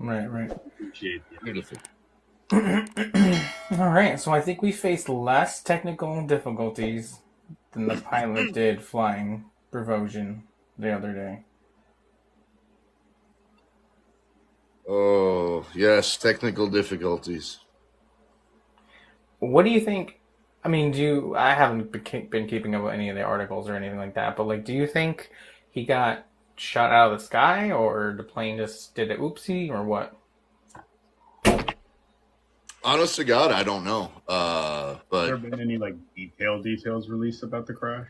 Right. Appreciate it. Beautiful. All right, so I think we faced less technical difficulties than the pilot did flying Pervosion the other day. Oh, yes, technical difficulties. What do you think? I mean, I haven't been keeping up with any of the articles or anything like that, but like, do you think he got shot out of the sky, or the plane just did a oopsie, or what? Honest to God, I don't know. Has But there been any like details released about the crash?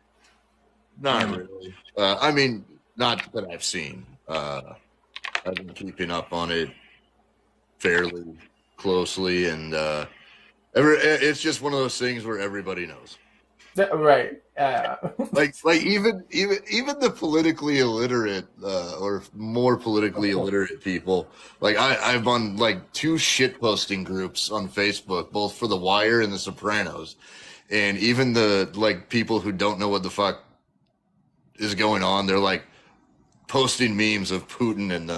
not really. I mean, not that I've seen. I've been keeping up on it fairly closely, and it's just one of those things where everybody knows. Right. Like even the politically illiterate or more politically illiterate people. Like I'm on like 2 shit posting groups on Facebook, both for The Wire and The Sopranos, and even the like people who don't know what the fuck is going on, they're like posting memes of Putin and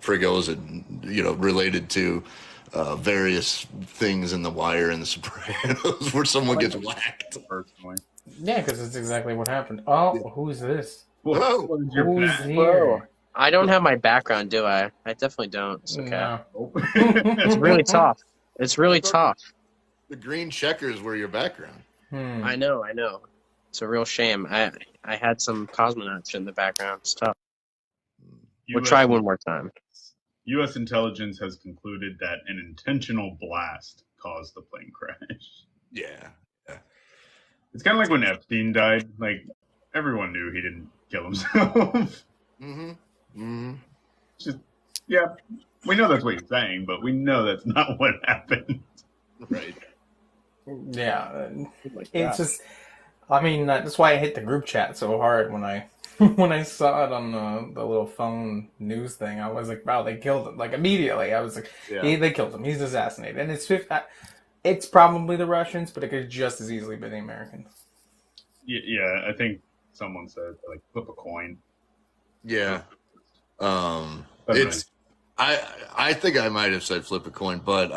Prigozhin, related to various things in The Wire and The Sopranos where someone gets whacked. Personally, yeah, because it's exactly what happened. Oh, who's this? Whoa. what is your Who's plan? here? I don't have my background, do I? I definitely don't. It's okay. No. It's really tough. It's really tough. The green checkers were your background. I know. It's a real shame. I had some cosmonauts in the background. It's tough. We'll try one more time. U.S. intelligence has concluded that an intentional blast caused the plane crash. Yeah. It's kind of like when Epstein died. Like, everyone knew he didn't kill himself. Mm-hmm. Mm-hmm. It's just, yeah, we know that's what he's saying, but we know that's not what happened. Right. Yeah, it's just. I mean, that's why I hit the group chat so hard when I when I saw it on the little phone news thing. I was like, wow, they killed him. Like, immediately, I was like, they killed him. He's assassinated. And it's probably the Russians, but it could just as easily be the Americans. Yeah, I think someone said, like, flip a coin. Yeah. I think I might have said flip a coin, but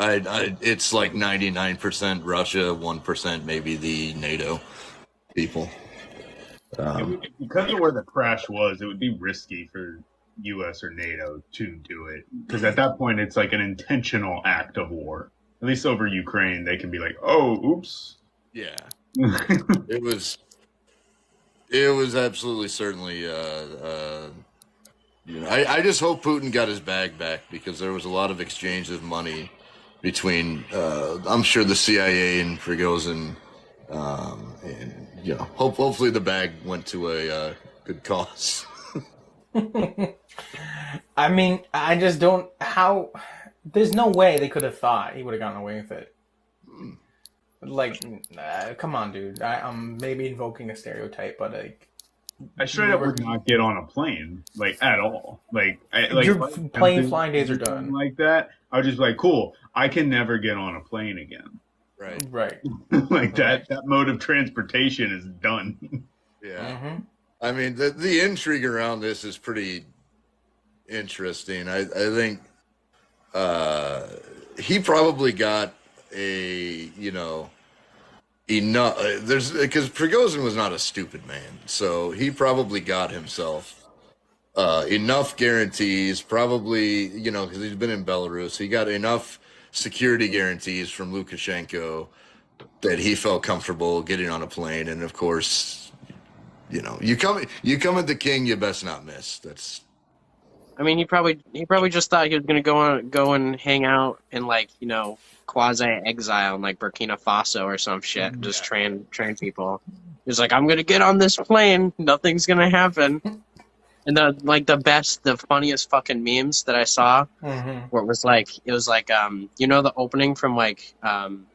it's like 99% Russia, 1% maybe the NATO people. Because of where the crash was, it would be risky for U.S. or NATO to do it. Because at that point, it's like an intentional act of war. At least over Ukraine, they can be like, "Oh, oops." Yeah, it was absolutely certainly. I just hope Putin got his bag back, because there was a lot of exchange of money between, I'm sure, the CIA and Prigozhin. And hopefully the bag went to a good cause. I mean, I just don't. How? There's no way they could have thought he would have gotten away with it. Like, come on, dude. I'm maybe invoking a stereotype, but like, I straight up would not get on a plane, like, at all. Like your plane flying days are done. Like that, I would just be like, cool. I can never get on a plane again. Right. Like that mode of transportation is done. Yeah. Mm-hmm. I mean, the intrigue around this is pretty interesting. I think he probably got enough. Because Prigozhin was not a stupid man, so he probably got himself enough guarantees. Probably, because he's been in Belarus, he got enough security guarantees from Lukashenko that he felt comfortable getting on a plane. And of course, you come at the king, you best not miss. That's. I mean, he probably just thought he was gonna go and hang out in, like, quasi exile in like Burkina Faso or some shit, just train people. He's like, I'm gonna get on this plane, nothing's gonna happen. And the funniest fucking memes that I saw, where it was like the opening from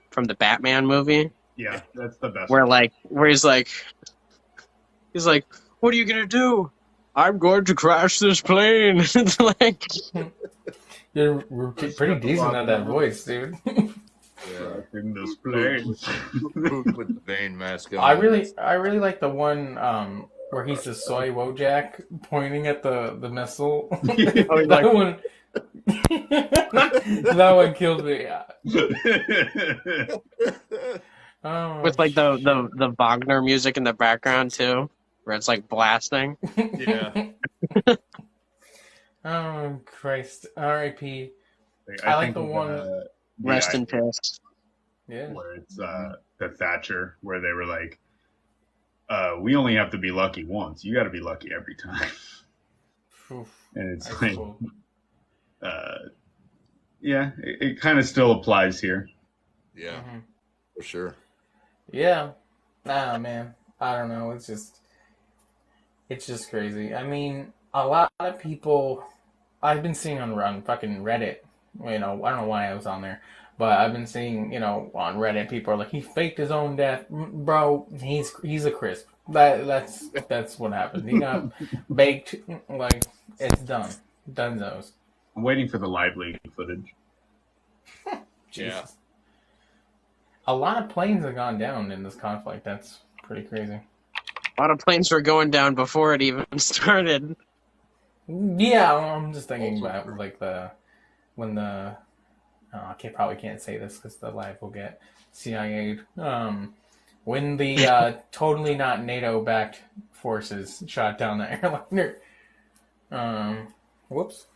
from the Batman movie. Yeah, that's the best. Where he's like, what are you gonna do? I'm going to crash this plane. It's like, you're pretty decent at that voice, dude. Yeah, in those planes. With the Bane mask on. I really like the one where he's the soy wojack pointing at the missile. Oh, that one, That one killed me. Oh, With like the Wagner music in the background too, where it's like blasting. Yeah. Oh Christ! R.I.P. I like think the one. Rest in peace. Yeah. where it's the Thatcher, where they were like, we only have to be lucky once. You got to be lucky every time. Oof, And it's that's like, cool. yeah, it kind of still applies here. Yeah, Mhm. for sure. Yeah. Ah, man. I don't know. It's just crazy. I mean, a lot of people I've been seeing on fucking Reddit. You know, I don't know why I was on there, but I've been seeing, on Reddit, people are like, he faked his own death, bro. He's a crisp. That's what happened. He got baked. Like it's done. Dunzos. I'm waiting for the live leak footage. Jesus. Yeah. A lot of planes have gone down in this conflict. That's pretty crazy. A lot of planes were going down before it even started. Yeah, I'm just thinking Also about true. like when the I probably can't say this because the live will get CIA'd. When the totally not NATO-backed forces shot down the airliner. Whoops.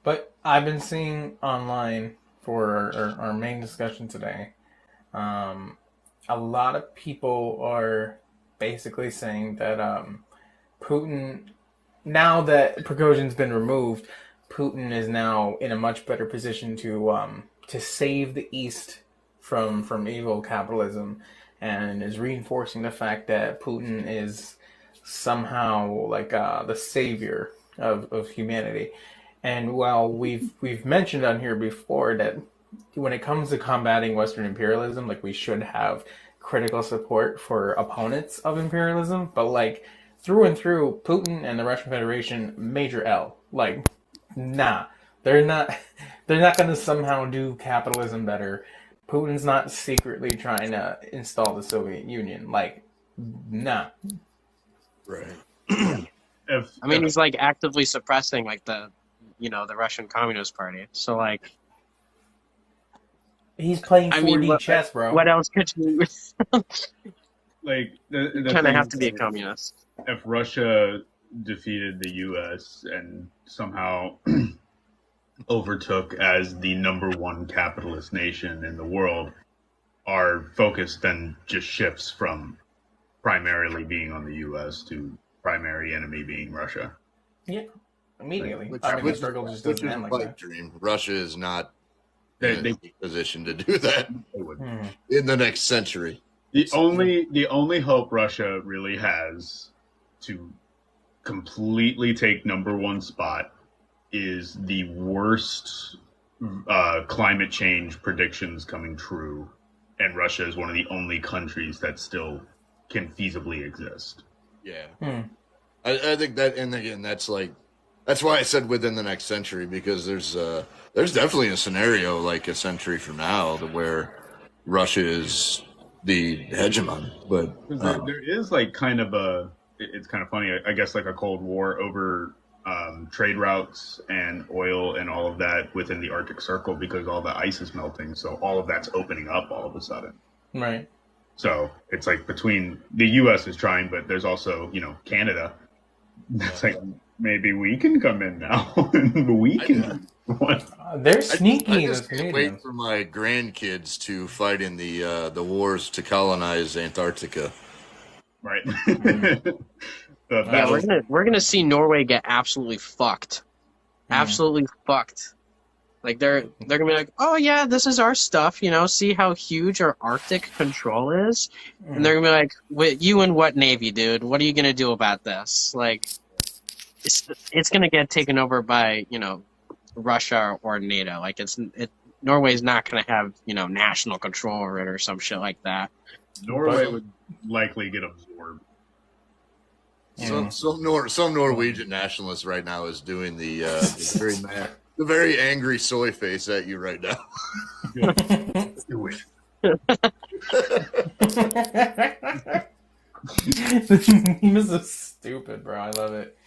But I've been seeing online for our main discussion today, a lot of people are basically saying that Putin, now that Prigozhin's been removed, Putin is now in a much better position to save the East from evil capitalism, and is reinforcing the fact that Putin is somehow like the savior of humanity. And while we've mentioned on here before that when it comes to combating Western imperialism, like we should have critical support for opponents of imperialism, but like through and through, Putin and the Russian Federation, major L. Like, nah, they're not. They're not going to somehow do capitalism better. Putin's not secretly trying to install the Soviet Union. Like, nah. Right. I mean, he's like actively suppressing like the Russian Communist Party. So like, He's playing I mean, 4D chess, bro. what else could you? Like the Kind of thing have to be a is, communist. if Russia defeated the U.S. and somehow overtook as the number one capitalist nation in the world, our focus then just shifts from primarily being on the U.S. to primary enemy being Russia. Yeah, immediately. Which, I mean, the which, struggle just which doesn't is end a like pipe that. dream. Russia is not They in a position to do that would. in the next century. The only hope Russia really has to completely take number one spot is the worst climate change predictions coming true, and Russia is one of the only countries that still can feasibly exist. Yeah. I think that, and again, that's why I said within the next century, because there's definitely a scenario like a century from now where Russia is the hegemon. But there is like kind of it's kind of funny, I guess, like a Cold War over trade routes and oil and all of that within the Arctic Circle, because all the ice is melting, so all of that's opening up all of a sudden. Right. So it's like between the U.S. is trying, but there's also Canada. It's like maybe we can come in now. We can. They're sneaky. I just can't wait for my grandkids to fight in the wars to colonize Antarctica. Right. Yeah, we're gonna see Norway get absolutely fucked. Absolutely fucked. Like they're gonna be like, oh yeah, this is our stuff, see how huge our Arctic control is? And they're gonna be like, you and what navy, dude? What are you gonna do about this? Like it's gonna get taken over by, Russia or NATO. Like Norway's not gonna have, national control over it or some shit like that. Norway would likely get absorbed. Some Norwegian nationalist right now is doing the very angry soy face at you right now. Do it. He was so stupid, bro. I love it.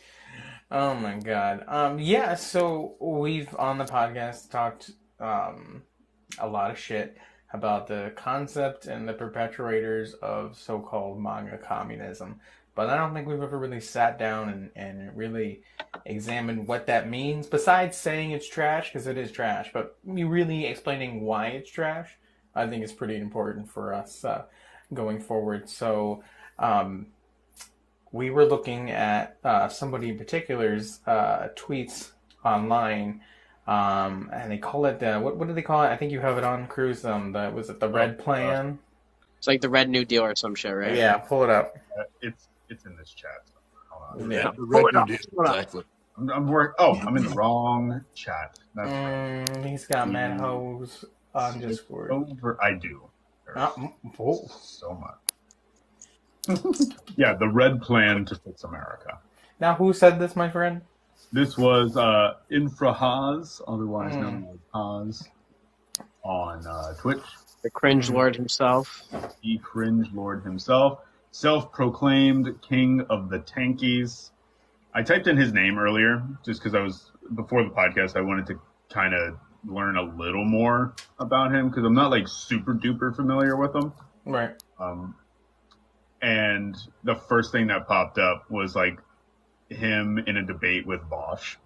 Oh my god. Yeah, so we've on the podcast talked a lot of shit about the concept and the perpetuators of so-called manga communism. But I don't think we've ever really sat down and really examined what that means, besides saying it's trash, because it is trash, but me really explaining why it's trash, I think is pretty important for us going forward. So, um, we were looking at somebody in particular's tweets online, and they call it what do they call it? I think you have it on Cruise. Was it the Red Plan? It's like the Red New Deal or some shit, right? Yeah, pull it up. It's in this chat. Hold on. Yeah, The Red New Deal, exactly. I'm in the wrong chat. He's got mad hoes on Discord. I do. Oh. So much. Yeah, the Red Plan to Fix America. Now, who said this, my friend? This was Infrahaz, otherwise known as Haz, on Twitch. The cringe lord himself. The cringe lord himself. Self-proclaimed king of the tankies. I typed in his name earlier just because before the podcast, I wanted to kind of learn a little more about him because I'm not like super duper familiar with him. Right. And the first thing that popped up was like him in a debate with Bosch.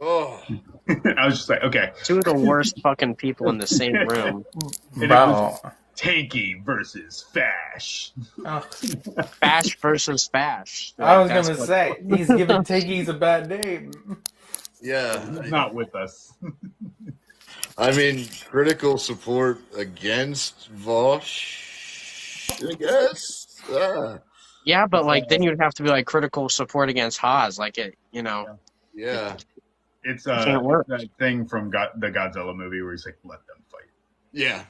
Oh, I was just like, okay. Two of the worst fucking people in the same room. And it was Tanky versus Fash. Oh. Fash versus Fash. I was gonna say he's giving Tankies a bad name. yeah. He's not with us. I mean, critical support against Vosh, I guess. Yeah, but like then you'd have to be like critical support against Haas, like it, you know. Yeah. It's can't work. that thing from the Godzilla movie where he's like, let them fight. Yeah.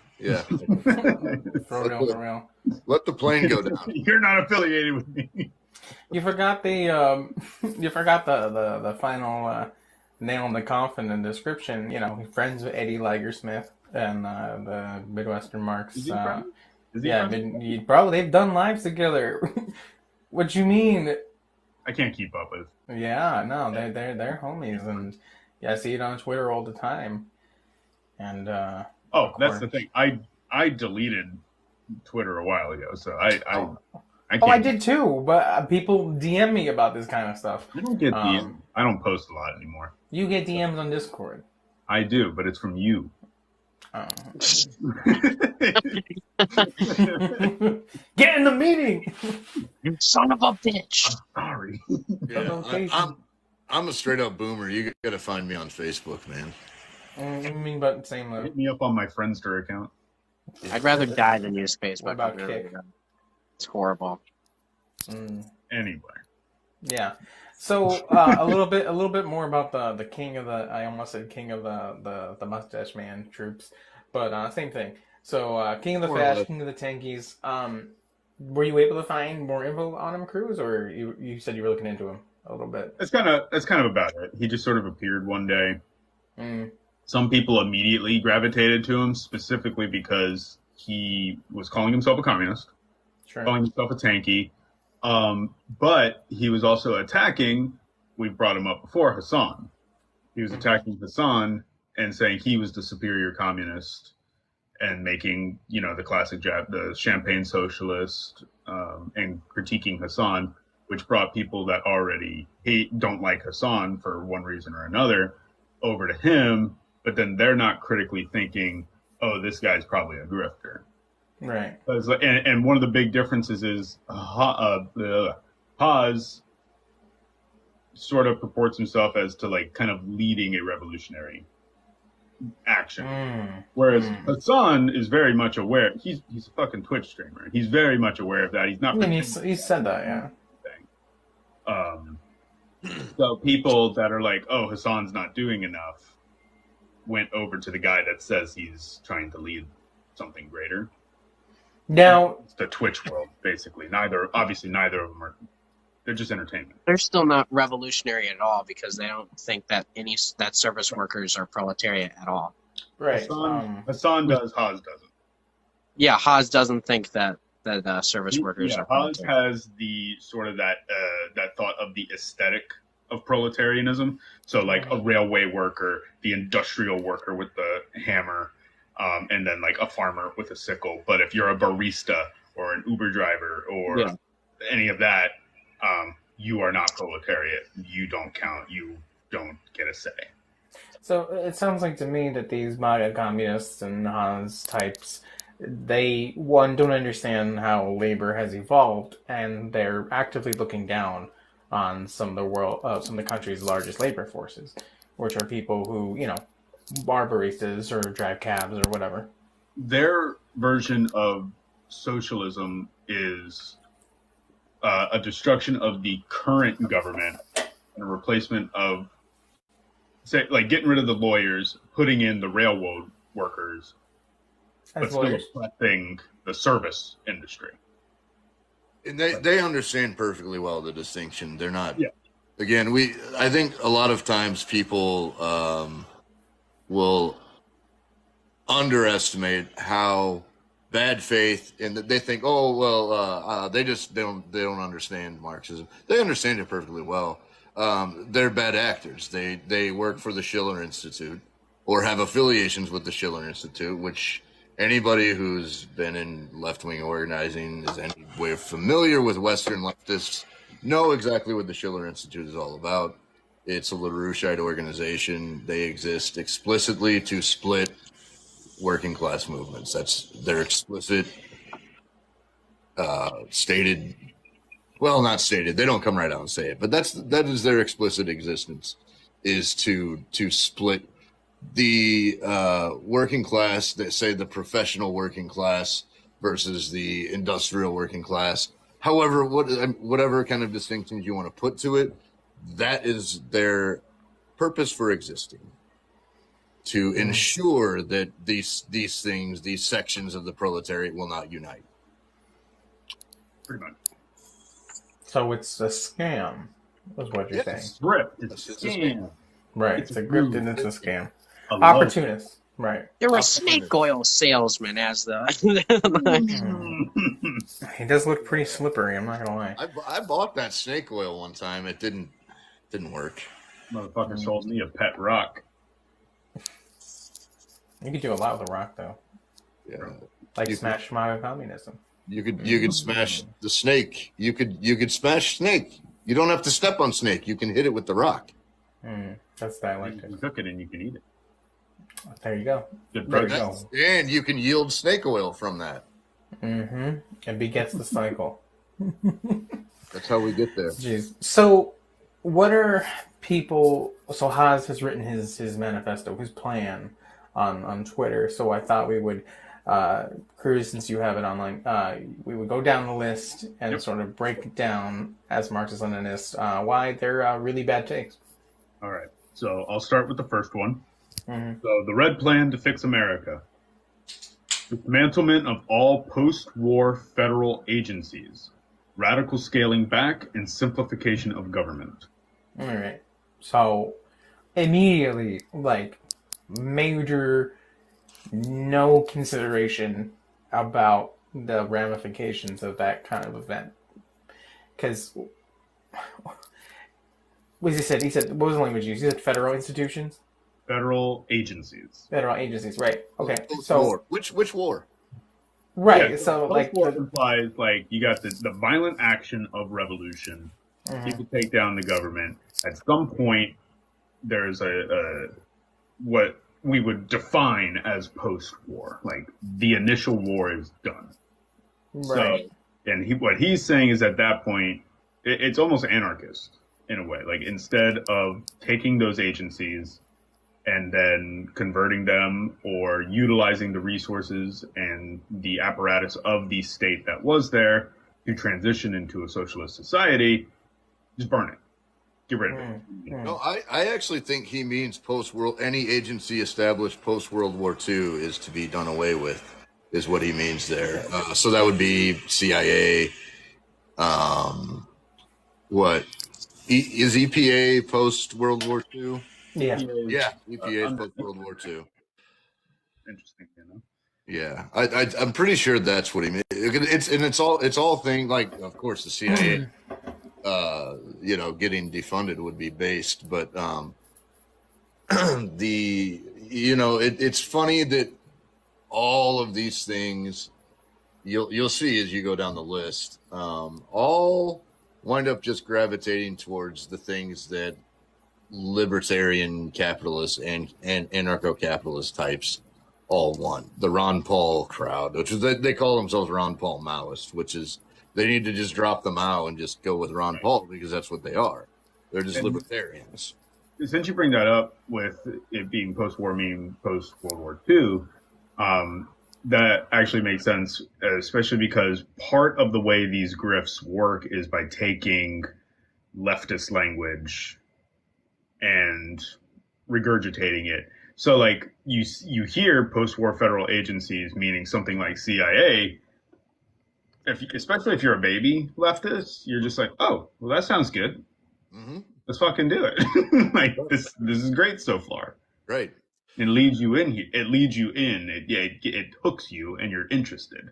Throw it on the rail. Let the plane go down. You're not affiliated with me. You forgot the the final nail in the coffin in the description. You know, friends with Eddie Lagersmith and the Midwestern Marks. Is he friends? Bro, they've done lives together. What you mean? I can't keep up with. Yeah, no, they're homies, and yeah, I see it on Twitter all the time. And that's the thing. I deleted Twitter a while ago, so I can't. I did too, but people DM me about this kind of stuff. I don't get DMs. I don't post a lot anymore. You get DMs on Discord. I do, but it's from you. Get in the meeting, you son of a bitch. I'm sorry. Yeah, I'm a straight up boomer. You gotta find me on Facebook, man. I mean, but same. Hit me up on my Friendster account. I'd rather die than use Facebook. What about Kick? It's horrible. Anyway. Yeah. So a little bit more about the king of the. I almost said king of the mustache man troops, but same thing. So king of the Fash, king of the Tankies. Were you able to find more info on him, Cruz, or you said you were looking into him a little bit? That's kind of about it. He just sort of appeared one day. Some people immediately gravitated to him specifically because he was calling himself a communist, calling himself a tanky. But he was also attacking, we brought him up before, Hassan. He was attacking Hassan and saying he was the superior communist and making, the classic the champagne socialist, and critiquing Hassan, which brought people that already don't like Hassan for one reason or another over to him, but then they're not critically thinking, oh, this guy's probably a grifter. Right. And one of the big differences is Haas sort of purports himself as to like kind of leading a revolutionary action. Whereas Hassan is very much aware. He's a fucking Twitch streamer. He's very much aware of that. He's not. He said that, yeah. So people that are like, oh, Hassan's not doing enough, went over to the guy that says he's trying to lead something greater. Now, it's the Twitch world, basically. Neither of them are. They're just entertainment. They're still not revolutionary at all because they don't think that that service workers are proletariat at all. Right. Hassan does. Haas doesn't. Yeah, Haas doesn't think that service workers are proletariat. Haas has the sort of that thought of the aesthetic of proletarianism. So like a railway worker, the industrial worker with the hammer, and then like a farmer with a sickle. But if you're a barista or an Uber driver or any of that, you are not proletariat. You don't count. You don't get a say. So it sounds like to me that these MAGA communists and Hans types, they, one, don't understand how labor has evolved, and they're actively looking down on some of the country's largest labor forces, which are people who, are baristas or drive cabs or whatever. Their version of socialism is a destruction of the current government and a replacement of, say, like getting rid of the lawyers, putting in the railroad workers, but still affecting the service industry. And they understand perfectly well the distinction. They're not. Yeah. Again, I think a lot of times people will underestimate how bad faith, and they think, oh well, they don't understand Marxism. They understand it perfectly well. They're bad actors. They work for the Schiller Institute or have affiliations with the Schiller Institute, which anybody who's been in left-wing organizing is any way familiar with Western leftists know exactly what the Schiller Institute is all about. It's a LaRoucheite organization. They exist explicitly to split working class movements. That's their explicit stated. Well, not stated. They don't come right out and say it, but that is their explicit existence, is to split the working class, that say the professional working class versus the industrial working class. However, whatever kind of distinctions you want to put to it, that is their purpose for existing, to ensure that these things, these sections of the proletariat will not unite. Pretty much. So it's a scam, is what you're saying. It's a scam. Right, it's a grift and it's a scam. Opportunist, right. You're a snake oil salesman, as the... He does look pretty slippery, I'm not going to lie. I bought that snake oil one time. It didn't work. Motherfucker sold me a pet rock. You could do a lot with a rock, though. Yeah. Like smash MAGA communism. You could smash the snake. You could smash snake. You don't have to step on snake. You can hit it with the rock. That's dialectic. You can cook it and you can eat it. There you go. And you can yield snake oil from that. It begets the cycle. That's how we get there. Jeez. So, what are people? So Haas has written his manifesto, his plan on Twitter. So I thought we would, Cruz, since you have it online, we would go down the list and sort of break it down as Marxist-Leninists why they're really bad takes. All right. So I'll start with the first one. So the Red Plan to fix America. Dismantlement of all post-war federal agencies. Radical scaling back and simplification of government. All right. So immediately, like, major no consideration about the ramifications of that kind of event. Because, what he said, what was the language used? He said federal institutions? Federal agencies. Federal agencies, right. Okay. So which war? Right. Yeah, so like implies like you got the violent action of revolution. You can take down the government. At some point there's a what we would define as post-war. Like the initial war is done. Right. So, and what he's saying is at that point it's almost anarchist in a way. Like instead of taking those agencies and then converting them or utilizing the resources and the apparatus of the state that was there to transition into a socialist society, just burn it. Get rid of it. No, I actually think he means any agency established post-World War II is to be done away with, is what he means there. So that would be CIA. What? Is EPA post-World War II? Yeah. Yeah, EPA is post-World War II. Interesting, you know? Yeah, I'm pretty sure that's what he meant. It's all thing, like, of course, the CIA getting defunded would be based. But it's funny that all of these things you'll see as you go down the list, all wind up just gravitating towards the things that libertarian capitalists and anarcho-capitalist types all want. The Ron Paul crowd, which is they call themselves Ron Paul Maoists, which is they need to just drop the Mao and just go with Ron Paul because that's what they are. They're just libertarians. Since you bring that up with it being post-war, meaning post-World War II, that actually makes sense, especially because part of the way these grifts work is by taking leftist language and regurgitating it. So, like, you hear post-war federal agencies, meaning something like CIA, especially if you're a baby leftist, you're just like, oh, well, that sounds good. Mm-hmm. Let's fucking do it. Like, this is great so far. Right. It leads you in here. It leads you in. It hooks you, and you're interested.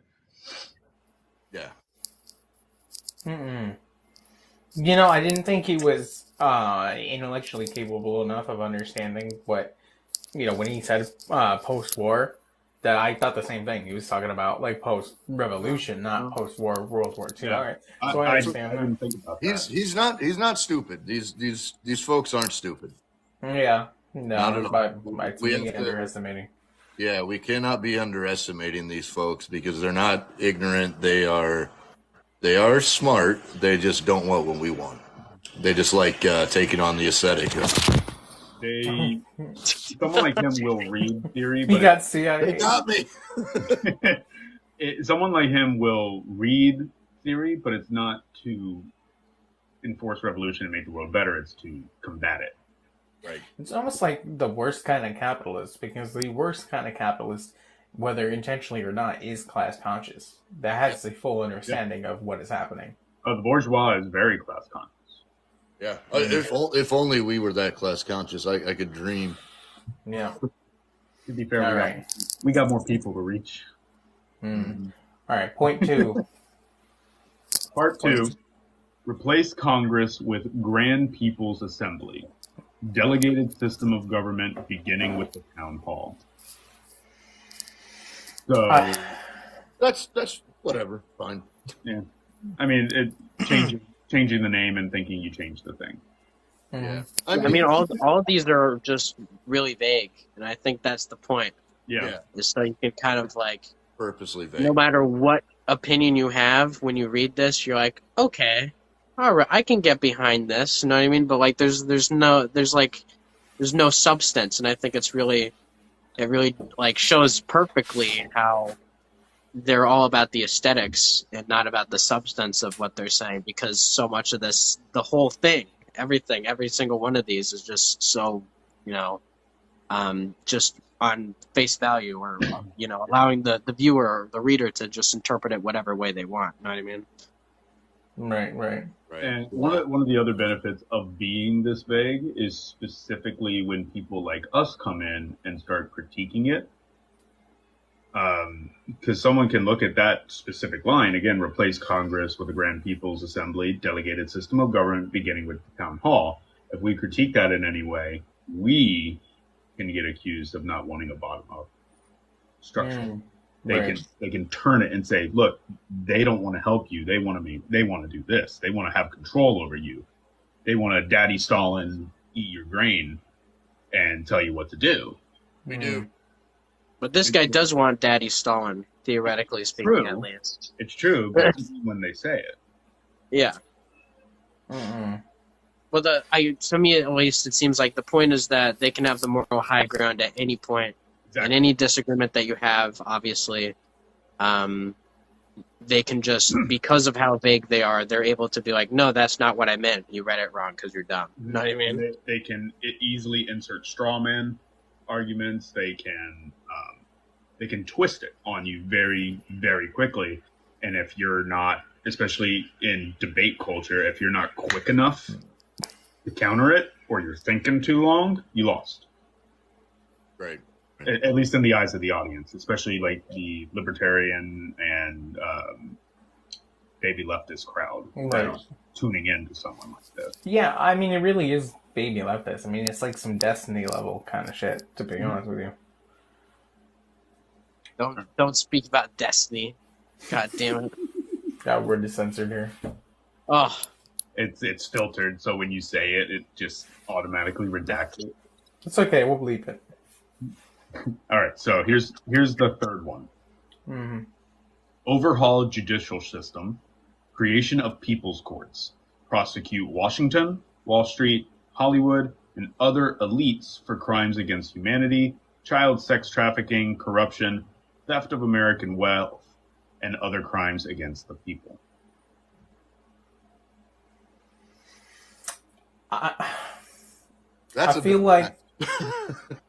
Yeah. Mm-mm. I didn't think he was intellectually capable enough of understanding what, when he said post-war, that I thought the same thing. He was talking about like post-revolution, not post-war World War II. Yeah. All right, so I understand I didn't think about that. He's not stupid. These folks aren't stupid. Yeah, no, Not at all. by We have me to- underestimating. Yeah, we cannot be underestimating these folks because they're not ignorant. They are smart. They just don't want what we want. They just like taking on the aesthetic. Someone like him will read theory, He but got CIA. They got me. someone like him will read theory, but it's not to enforce revolution and make the world better. It's to combat it. Right. It's almost like the worst kind of capitalist, because the worst kind of capitalist, whether intentionally or not, is class conscious. That has the full understanding of what is happening. The bourgeois is very class conscious. Yeah. If only we were that class conscious, I could dream. Yeah. To be fair, All right. we got more people to reach. Mm. All right. Point 2. Part 2. Replace Congress with Grand People's Assembly. Delegated system of government beginning with the town hall. So That's whatever. Fine. yeah, I mean, changing the name and thinking you changed the thing. Yeah. I mean, all of these are just really vague, and I think that's the point. Yeah. Is so you can kind of like, Purposely vague. no matter what opinion you have when you read this, you're like, okay, all right, I can get behind this. You know what I mean? But like, there's no substance, and I think it really like shows perfectly how they're all about the aesthetics and not about the substance of what they're saying, because so much of this, the whole thing, everything, every single one of these is just so, just on face value, or, allowing the viewer or the reader to just interpret it whatever way they want. You know what I mean? Right. And one of the other benefits of being this vague is specifically when people like us come in and start critiquing it. Because someone can look at that specific line, again, replace Congress with a Grand People's Assembly, delegated system of government beginning with the town hall. If we critique that in any way, we can get accused of not wanting a bottom-up structure. They can turn it and say, look, they don't want to help you. They want to do this. They want to have control over you. They want to Daddy Stalin eat your grain and tell you what to do. We do. But this guy does want Daddy Stalin, theoretically speaking, True. at least. It's true, but when they say it. Yeah. Mm-mm. Well, to me at least, it seems like the point is that they can have the moral high ground at any point. Exactly. And any disagreement that you have, obviously, they can just, because of how vague they are, they're able to be like, no, that's not what I meant. You read it wrong because you're dumb. You know what I mean? They can easily insert straw man arguments. They can twist it on you very, very quickly. And if you're not, especially in debate culture, if you're not quick enough to counter it, or you're thinking too long, you lost. Right. At least in the eyes of the audience, especially like the libertarian and baby leftist crowd Right. that is tuning in to someone like this. Yeah, I mean, it really is baby leftist. I mean, it's like some Destiny level kind of shit, to be honest with you. Don't speak about Destiny. God damn it. Yeah, we're censored here. Oh, It's filtered, so when you say it, it just automatically redacts it. It's okay, we'll bleep it. All right, so here's the third one. Mm-hmm. Overhaul judicial system, creation of people's courts, prosecute Washington, Wall Street, Hollywood, and other elites for crimes against humanity, child sex trafficking, corruption, theft of American wealth, and other crimes against the people. I That's feel like...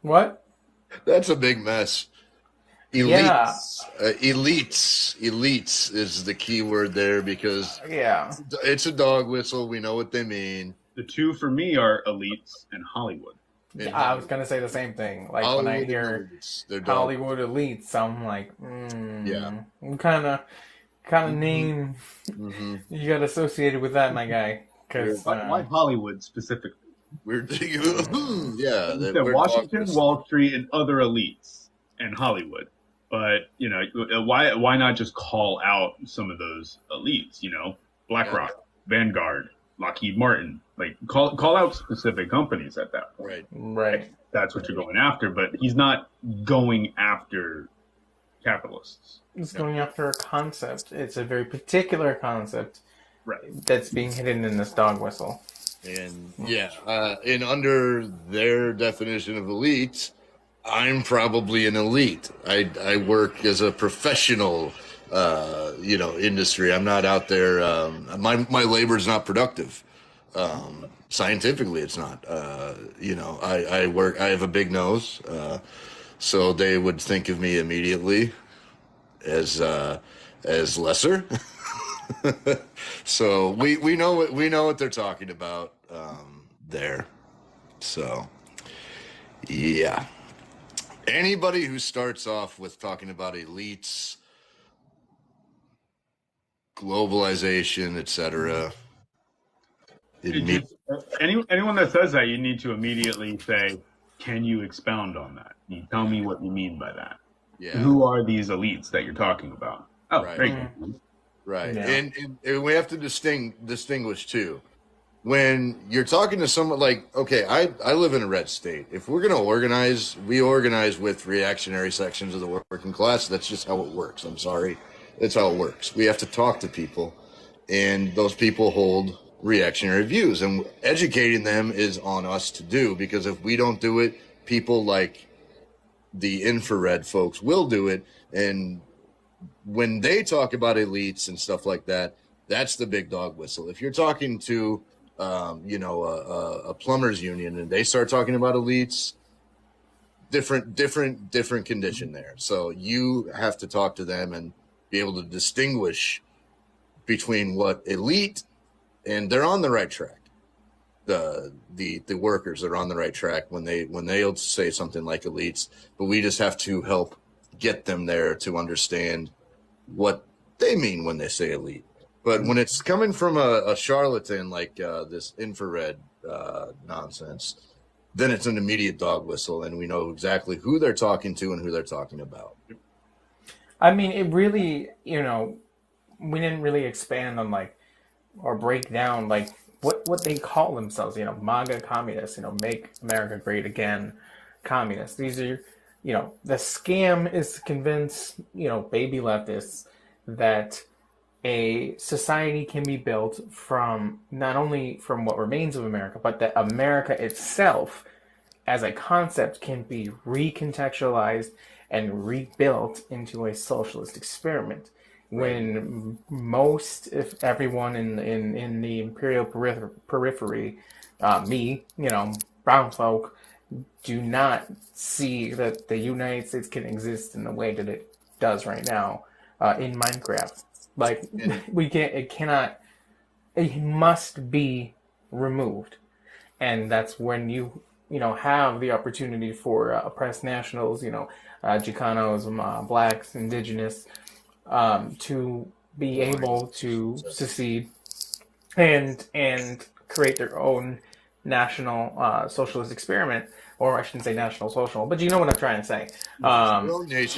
What? That's a big mess. Elites. Yeah. Elites is the key word there because it's a dog whistle. We know what they mean. The two for me are elites and Hollywood. Yeah, I was going to say the same thing. Like Hollywood, when I hear Hollywood elites, I'm like, what kind of name you got associated with that, my guy? Why Hollywood specifically? We're yeah. Washington, Wall Street, and other elites, and Hollywood. But why not just call out some of those elites? BlackRock, Vanguard, Lockheed Martin. Like call out specific companies at that point. Right. That's what you're going after. But he's not going after capitalists. He's going after a concept. It's a very particular concept. Right. That's being hidden in this dog whistle. And and under their definition of elite, I'm probably an elite. I work as a professional, industry. I'm not out there. My labor is not productive. Scientifically, it's not. I work. I have a big nose, so they would think of me immediately as lesser. So we know what they're talking about there. So yeah. Anybody who starts off with talking about elites, globalization, etc. Anyone that says that, you need to immediately say, "Can you expound on that? Can you tell me what you mean by that? Yeah. Who are these elites that you're talking about?" Oh, right. Very good. Right. Yeah. And we have to distinguish too. When you're talking to someone like, okay, I live in a red state. If we're going to organize, we organize with reactionary sections of the working class. That's just how it works. I'm sorry. That's how it works. We have to talk to people, and those people hold reactionary views, and educating them is on us to do, because if we don't do it, people like the infrared folks will do it. And when they talk about elites and stuff like that, that's the big dog whistle. If you're talking to a plumbers union and they start talking about elites, different condition there. So you have to talk to them and be able to distinguish between what elite, and they're on the right track. The workers are on the right track when they'll say something like elites, but we just have to help get them there to understand what they mean when they say elite. But when it's coming from a charlatan like this infrared nonsense, then it's an immediate dog whistle, and we know exactly who they're talking to and who they're talking about. I mean, it really, we didn't really expand on or break down what they call themselves, MAGA communists, make America great again communists. These are, the scam is to convince, baby leftists that a society can be built from not only from what remains of America, but that America itself as a concept can be recontextualized and rebuilt into a socialist experiment. When most, if everyone in the imperial periphery, brown folk, do not see that the United States can exist in the way that it does right now in Minecraft. It must be removed. And that's when you have the opportunity for oppressed nationals, Chicanos, blacks, indigenous, to be able to secede and create their own national socialist experiment, or I shouldn't say national social, but you know what I'm trying to say.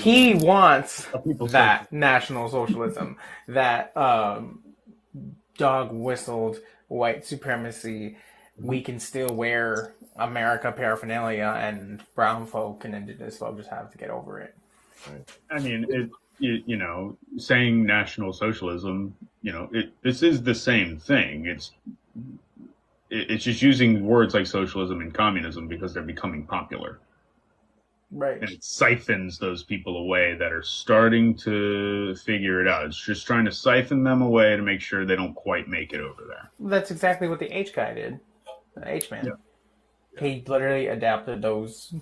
He wants that national socialism, that dog whistled white supremacy. We can still wear America paraphernalia, and brown folk and indigenous folk just have to get over it. I mean, saying national socialism, this is the same thing. It's just using words like socialism and communism because they're becoming popular. Right. And it siphons those people away that are starting to figure it out. It's just trying to siphon them away to make sure they don't quite make it over there. That's exactly what the H guy did. The H man. Yeah. He literally adapted those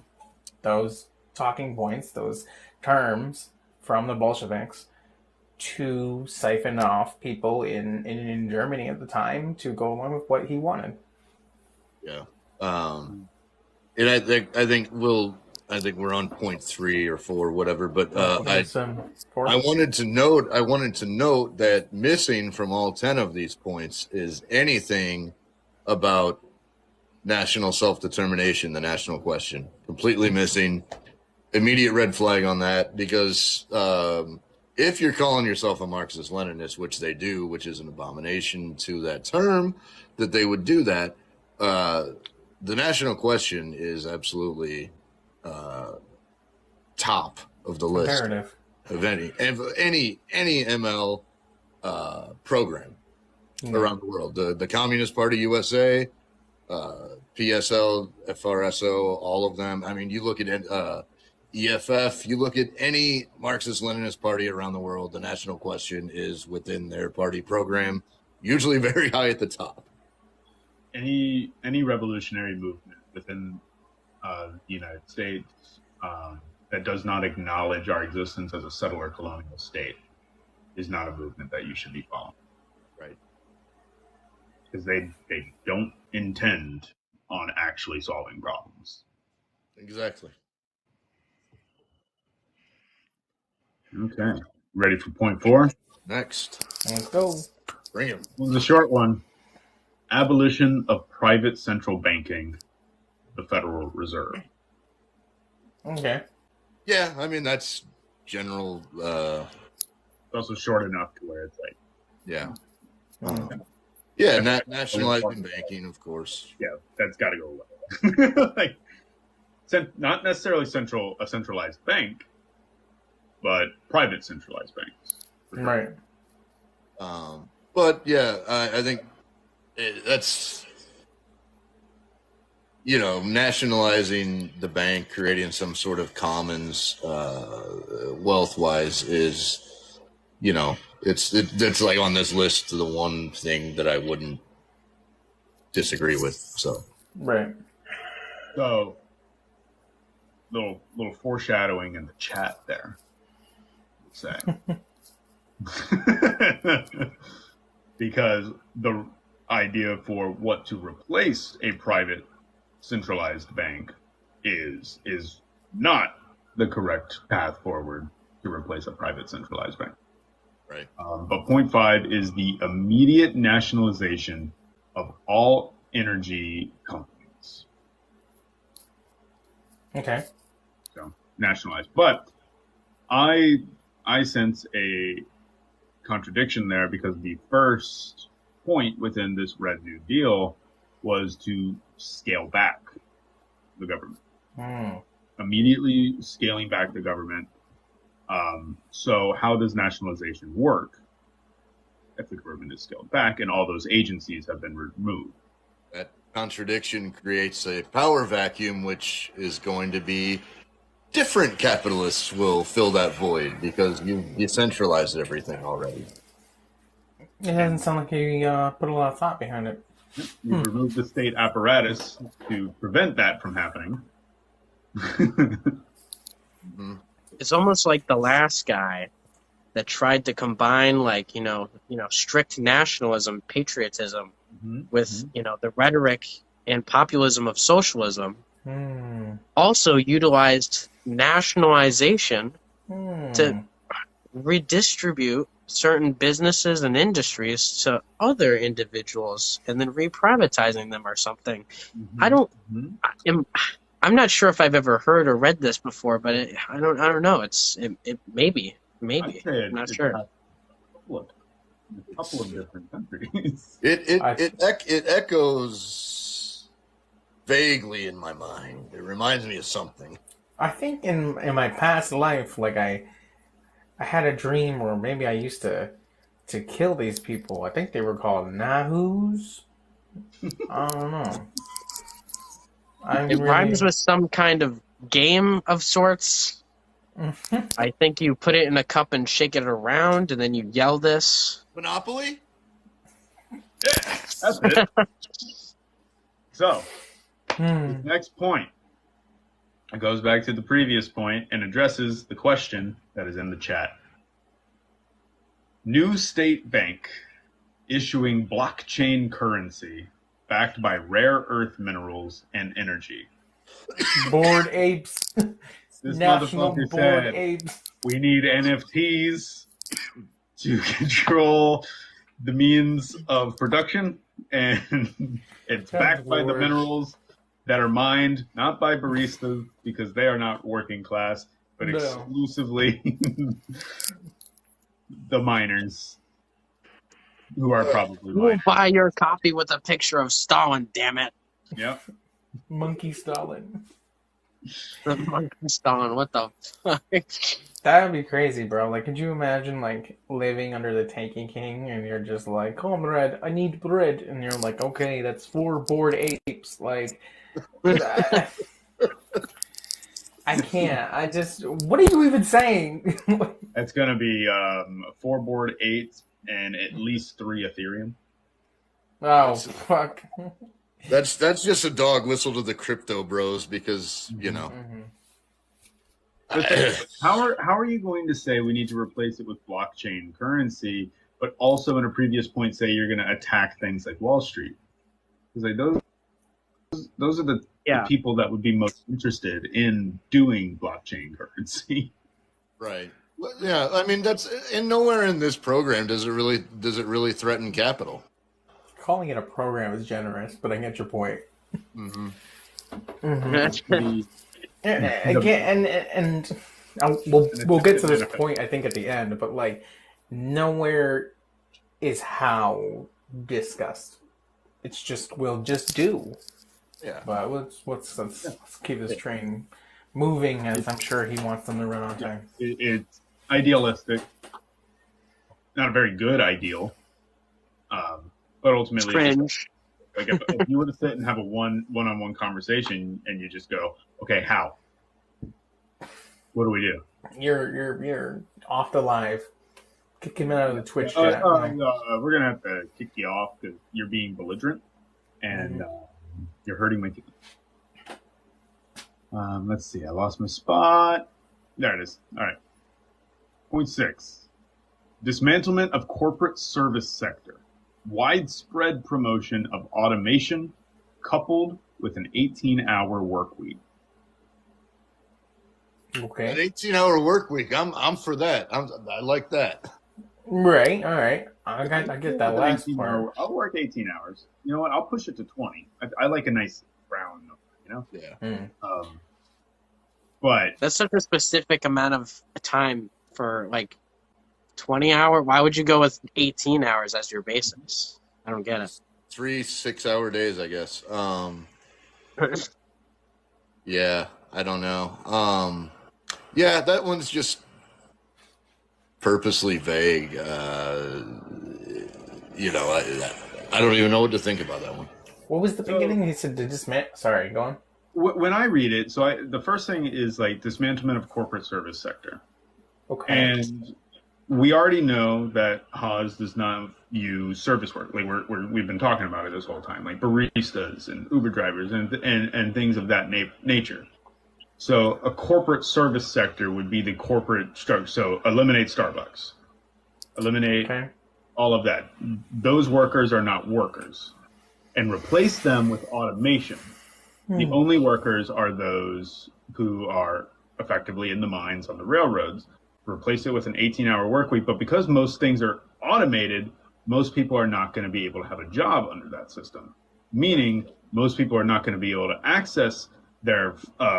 talking points, those terms from the Bolsheviks to siphon off people in Germany at the time to go along with what he wanted. Yeah. And I think we're on point 3 or 4, whatever. But I wanted to note that missing from all 10 of these points is anything about national self-determination, the national question. Completely missing. Immediate red flag on that, because if you're calling yourself a Marxist-Leninist, which they do, which is an abomination to that term, that they would do that, the national question is absolutely top of the list of any ML program around the world. The Communist Party USA, PSL, FRSO, all of them. I mean, you look at EFF, you look at any Marxist-Leninist party around the world, the national question is within their party program, usually very high at the top. Any revolutionary movement within the United States that does not acknowledge our existence as a settler colonial state is not a movement that you should be following. Right. Because they don't intend on actually solving problems. Exactly. Okay. Ready for point 4? Next. Let's go. Bring him. It was a short one. Abolition of private central banking, the Federal Reserve. Okay. Yeah, I mean, that's general. It's also short enough to where it's like. Yeah. Nationalizing banking, of course. Yeah, that's got to go away. Like, not necessarily a centralized bank, but private centralized banks. Right. But yeah, I think that's, nationalizing the bank, creating some sort of commons wealth-wise is, it's like on this list the one thing that I wouldn't disagree with. So right. So little foreshadowing in the chat there. Say. Because the idea for what to replace a private centralized bank is not the correct path forward to replace a private centralized bank. Right. But point 5 is the immediate nationalization of all energy companies. Okay. So nationalized. But I sense a contradiction there, because the first point within this Red New Deal was to scale back the government. Immediately scaling back the government. So how does nationalization work if the government is scaled back and all those agencies have been removed? That contradiction creates a power vacuum, which is going to be different capitalists will fill that void because you centralized everything already. It doesn't sound like you put a lot of thought behind it. You remove the state apparatus to prevent that from happening. It's almost like the last guy that tried to combine, strict nationalism, patriotism, with, the rhetoric and populism of socialism. Also utilized nationalization to redistribute certain businesses and industries to other individuals and then reprivatizing them or something. I don't. I'm not sure if I've ever heard or read this before, but I don't know. It maybe. I'd say I'm not sure. A couple of different countries. It echoes vaguely in my mind. It reminds me of something. I think in my past life, like I had a dream where maybe I used to kill these people. I think they were called Nahoos. I don't know. It rhymes with some kind of game of sorts. I think you put it in a cup and shake it around, and then you yell this. Monopoly? Yeah, that's it. So, the next point. It goes back to the previous point and addresses the question that is in the chat. New state bank issuing blockchain currency backed by rare earth minerals and energy. Bored apes. This National motherfucker bored said, apes. we need NFTs to control the means of production, and it's backed by the minerals that are mined, not by baristas, because they are not working class, but exclusively the miners, who are probably We'll miners. buy your copy with a picture of Stalin, damn it. Yep. Monkey Stalin. The monkey Stalin, what the fuck? That would be crazy, bro. Like, could you imagine, like, living under the Tanky King and you're just like, comrade, I need bread. And you're like, okay, that's 4 bored apes. Like, I can't. I just, what are you even saying? That's going to be 4 board 8 and at least 3 Ethereum. Oh, fuck. That's just a dog whistle to the crypto bros because, you know. How are you going to say we need to replace it with blockchain currency, but also in a previous point say you're going to attack things like Wall Street? Because like those are the people that would be most interested in doing blockchain currency. Right. Well, yeah, I mean and nowhere in this program does it really threaten capital. Calling it a program is generous, but I get your point. Mm-hmm. Again, and we'll get to this point, I think, at the end, but like nowhere is how discussed. It's just we'll just do. Yeah. But let's keep this train moving, as I'm sure he wants them to run on time. It's idealistic, not a very good ideal. But ultimately, cringe. Like if you were to sit and have a one-on-one conversation and you just go, okay, how? What do we do? You're off the live. Kick him out of the Twitch chat. We're gonna have to kick you off because you're being belligerent and you're hurting my team. Let's see. I lost my spot. There it is. All right. Point 6. Dismantlement of corporate service sector. Widespread promotion of automation coupled with an 18-hour work week. Okay. An 18-hour work week. I'm for that. I like that. Right. All right. I get that last part. I'll work 18 hours. You know what? I'll push it to 20. I like a nice round number. You know. Yeah. But that's such a specific amount of time for like 20 hour. Why would you go with 18 hours as your basis? I don't get it. 3 6-hour days, I guess. Yeah, I don't know. Yeah, that one's just purposely vague. You know, I don't even know what to think about that one. What was the beginning? He said to dismantle. Sorry, go on. When I read it, the first thing is like dismantlement of corporate service sector. Okay. And we already know that Haas does not use service work. Like we've been talking about it this whole time, like baristas and Uber drivers and things of that nature. So a corporate service sector would be the corporate structure. So eliminate Starbucks, eliminate all of that. Those workers are not workers, and replace them with automation. The only workers are those who are effectively in the mines on the railroads. replace it with an 18-hour work week. But because most things are automated, most people are not going to be able to have a job under that system, meaning most people are not going to be able to access their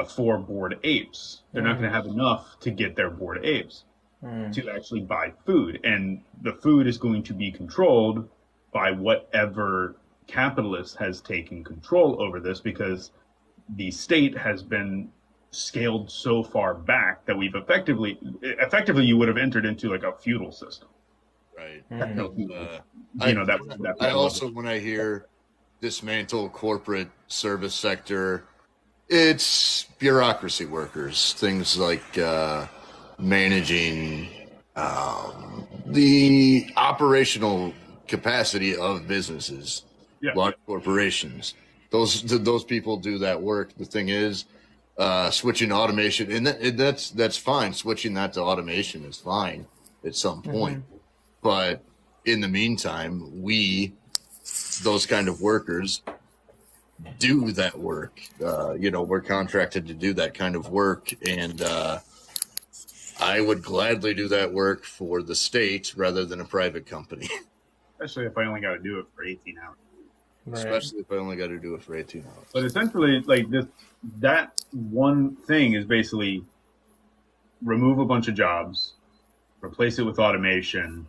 4 Bored Apes. They're not going to have enough to get their Bored Apes to actually buy food. And the food is going to be controlled by whatever capitalist has taken control over this, because the state has been scaled so far back that we've effectively you would have entered into like a feudal system. Right. I also, when I hear dismantle corporate service sector, it's bureaucracy workers, things like managing the operational capacity of businesses, large corporations. Those people do that work. The thing is, switching to automation, and that's fine. Switching that to automation is fine at some point. But in the meantime, those kind of workers, do that work. We're contracted to do that kind of work, and I would gladly do that work for the state rather than a private company. Especially if I only got to do it for 18 hours. Right. Especially if I only got to do it for 18 hours. But essentially, like that one thing is basically remove a bunch of jobs, replace it with automation.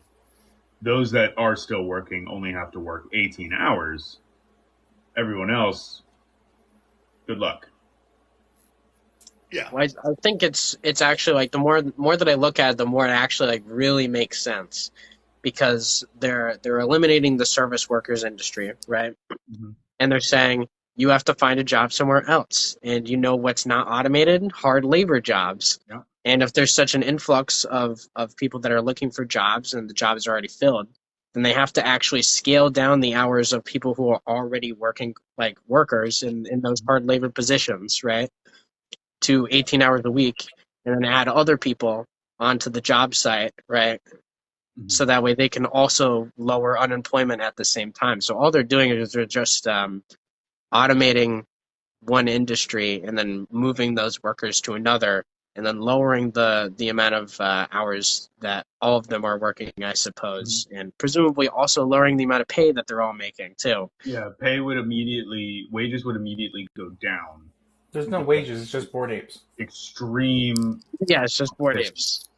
Those that are still working only have to work 18 hours. Everyone else, good luck. Yeah, well, I think it's actually like the more that I look at it, the more it actually like really makes sense, because they're eliminating the service workers industry, right? Mm-hmm. And they're saying you have to find a job somewhere else, and what's not automated? Hard labor jobs. Yeah. And if there's such an influx of people that are looking for jobs and the job is already filled, then they have to actually scale down the hours of people who are already working like workers in those hard labor positions, right? To 18 hours a week, and then add other people onto the job site, right? Mm-hmm. So that way they can also lower unemployment at the same time. So all they're doing is they're just automating one industry and then moving those workers to another, and then lowering the amount of hours that all of them are working, I suppose, mm-hmm. and presumably also lowering the amount of pay that they're all making too. Yeah, wages would immediately go down. There's no wages, it's just Bored Apes. Extreme. Yeah, it's just Bored Apes.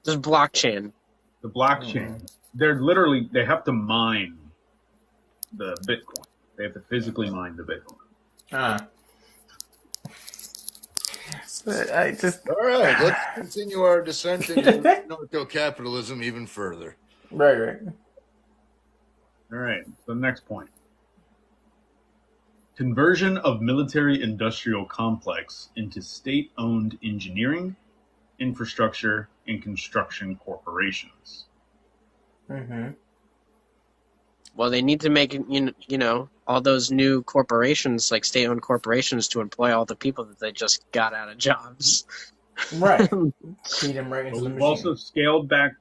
Just blockchain. The blockchain. They have to mine the Bitcoin. They have to physically mine the Bitcoin. All right, let's continue our descent into narco-capitalism even further. Right. All right, so next point. Conversion of military-industrial complex into state-owned engineering, infrastructure, and construction corporations. Mm-hmm. Well, they need to make all those new corporations, like state-owned corporations, to employ all the people that they just got out of jobs. Right. Feed them right into the machine. We've also scaled back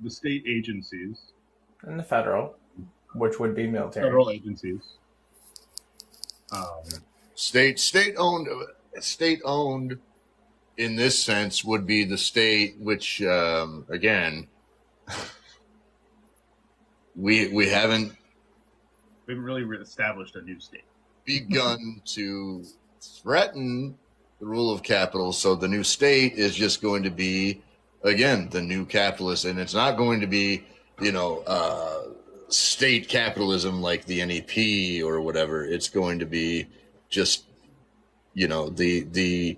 the state agencies. And the federal, which would be military. Federal agencies. State-owned in this sense would be the state, which again, we haven't really established a new state. Begun to threaten the rule of capital. So the new state is just going to be, again, the new capitalist, and it's not going to be, state capitalism like the NEP or whatever. It's going to be just, the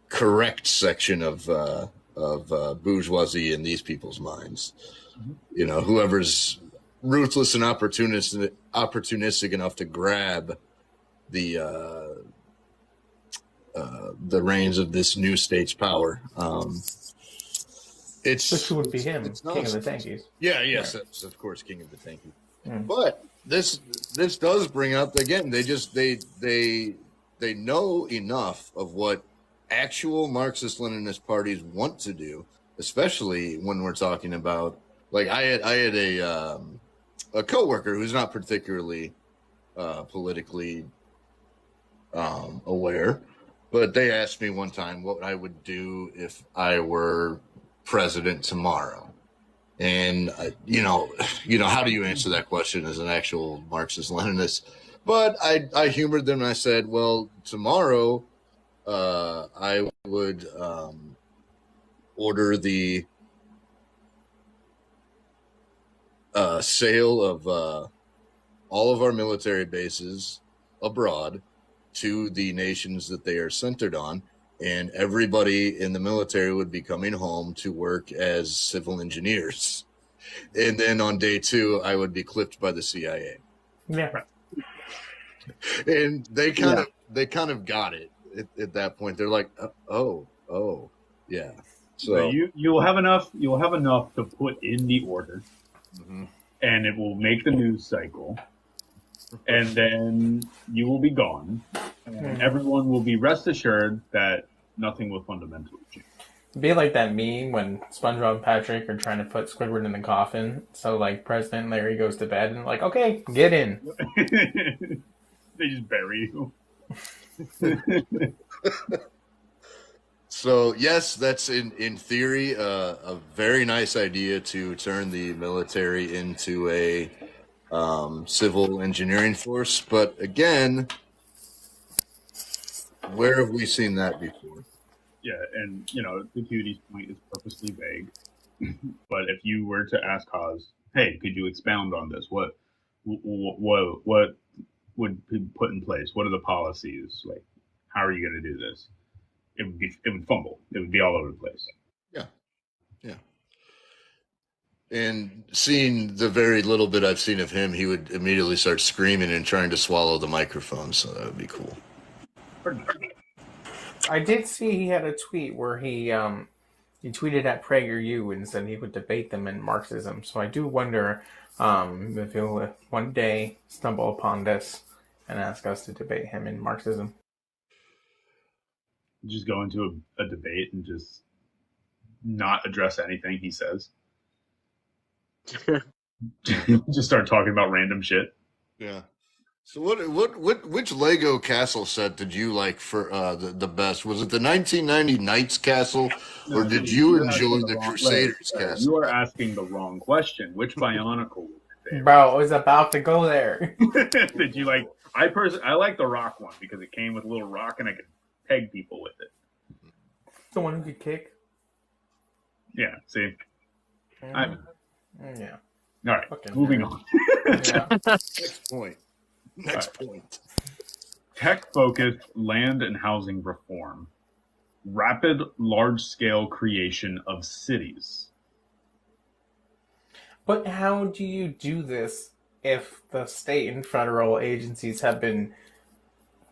correct section of bourgeoisie in these people's minds. Mm-hmm. Whoever's ruthless and opportunistic enough to grab the reins of this new state's power. Which would be him, King of the Tankies. Yeah, yes, right. That's, of course, King of the Tankies. Mm. But this does bring up, again, they know enough of what actual Marxist-Leninist parties want to do, especially when we're talking about, like, I had a coworker who's not particularly politically aware, but they asked me one time what I would do if I were president tomorrow. And how do you answer that question as an actual Marxist-Leninist? But I humored them and I said, well, tomorrow I would order the sale of all of our military bases abroad to the nations that they are centered on, and everybody in the military would be coming home to work as civil engineers. And then on day 2, I would be clipped by the CIA. Yeah. And they kind of got it at that point. They're like, oh, yeah. So you'll have enough to put in the order, and it will make the news cycle, and then you will be gone, and everyone will be rest assured that nothing will fundamentally change. Be like that meme when SpongeBob and Patrick are trying to put Squidward in the coffin. So like President Larry goes to bed and like, okay, get in. They just bury you. So yes, that's in theory a very nice idea to turn the military into a civil engineering force. But again, where have we seen that before? Yeah, and the cutie's point is purposely vague. But if you were to ask Haas, hey, could you expound on this? What would be put in place? What are the policies? Like, how are you going to do this? It would fumble. It would be all over the place. Yeah. And seeing the very little bit I've seen of him, he would immediately start screaming and trying to swallow the microphone. So that would be cool. I did see he had a tweet where he tweeted at PragerU and said he would debate them in Marxism. So I do wonder if he'll one day stumble upon this and ask us to debate him in Marxism. Just go into a debate and just not address anything he says. Just start talking about random shit. Yeah. So which Lego castle set did you like for the best? Was it the 1990 Knights castle, or did you enjoy the Crusaders castle? You are asking the wrong question. Which Bionicle was your favorite? Bro, I was about to go there. Did you like? I like the rock one because it came with a little rock and I could peg people with it. The one who could kick. Yeah. See. Yeah. All right. Moving on. Yeah. Next point. Tech-focused land and housing reform. Rapid, large-scale creation of cities. But how do you do this if the state and federal agencies have been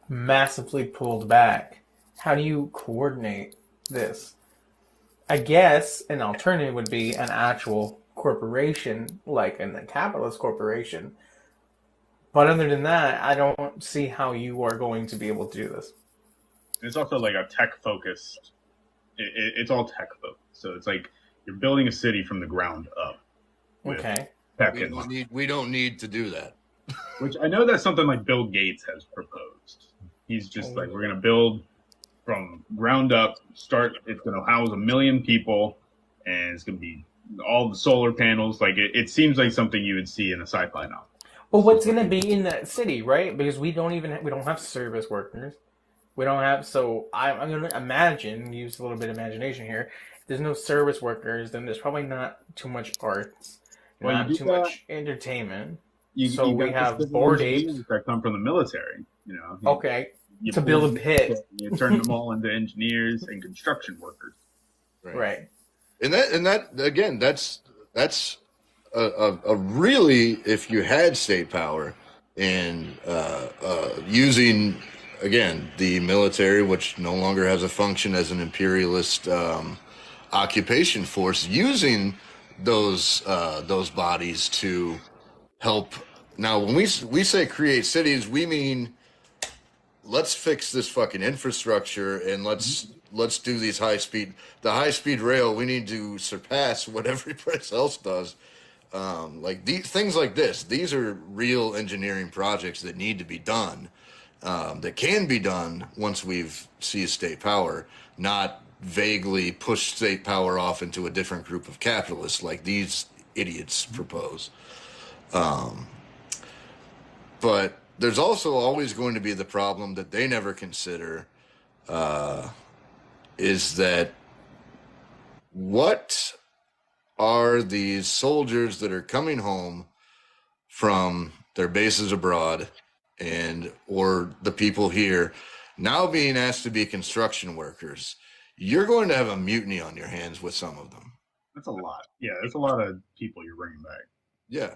massively pulled back? How do you coordinate this? I guess an alternative would be an actual corporation, like a capitalist corporation. But other than that, I don't see how you are going to be able to do this. It's also like a tech-focused. It's all tech-focused. So it's like you're building a city from the ground up. Okay. We don't need to do that. Which I know that's something like Bill Gates has proposed. He's just like, we're going to build from ground up. It's going to house 1 million people, and it's going to be all the solar panels. Like it seems like something you would see in a sci-fi novel. Well, what's going to be in that city, right? Because we don't have service workers. We don't have, so I'm going to imagine, use a little bit of imagination here. If there's no service workers, then there's probably not too much arts, not too much entertainment. So we have bored apes that come from the military, Okay, to build a pit. You turn them all into engineers and construction workers. Right. And that again, that's a really, if you had state power and using, again, the military, which no longer has a function as an imperialist occupation force, using those bodies to help. Now, when we say create cities, we mean let's fix this fucking infrastructure and let's do these high speed rail. We need to surpass what everybody else does. Like things like this, these are real engineering projects that need to be done, that can be done once we've seized state power, not vaguely push state power off into a different group of capitalists like these idiots propose. But there's also always going to be the problem that they never consider, is that what are these soldiers that are coming home from their bases abroad and or the people here now being asked to be construction workers? You're going to have a mutiny on your hands with some of them. That's a lot. Yeah, that's a lot of people you're bringing back. Yeah.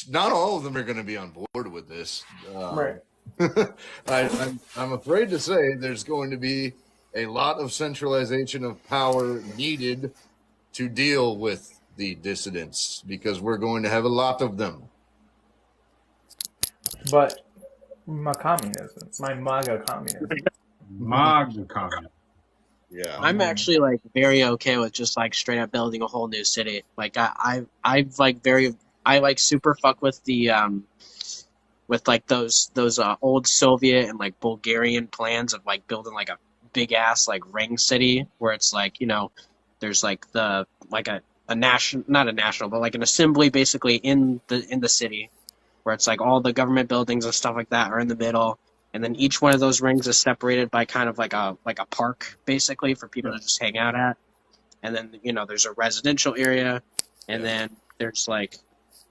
Not all of them are going to be on board with this. Right. I'm afraid to say there's going to be a lot of centralization of power needed to deal with the dissidents because we're going to have a lot of them. But my communism, my MAGA communism. MAGA communism. Yeah. I'm actually like very okay with just like straight up building a whole new city. Like I like super fuck with the with like those old Soviet and like Bulgarian plans of like building like a big ass like ring city where it's like, you know, there's like the like a national, not a national, but like an assembly basically in the city where it's like all the government buildings and stuff like that are in the middle. And then each one of those rings is separated by kind of like a park, basically, for people to just hang out at. And then, you know, there's a residential area, and then there's like,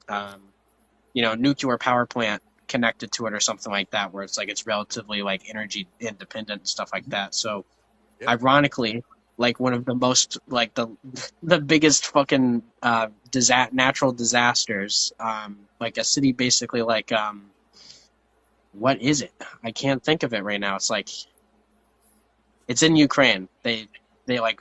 you know, nuclear power plant connected to it or something like that, where it's like it's relatively like energy independent and stuff like that. So, ironically, like one of the most like the biggest fucking natural disasters, like a city basically like what is it? I can't think of it right now. It's like it's in Ukraine. They like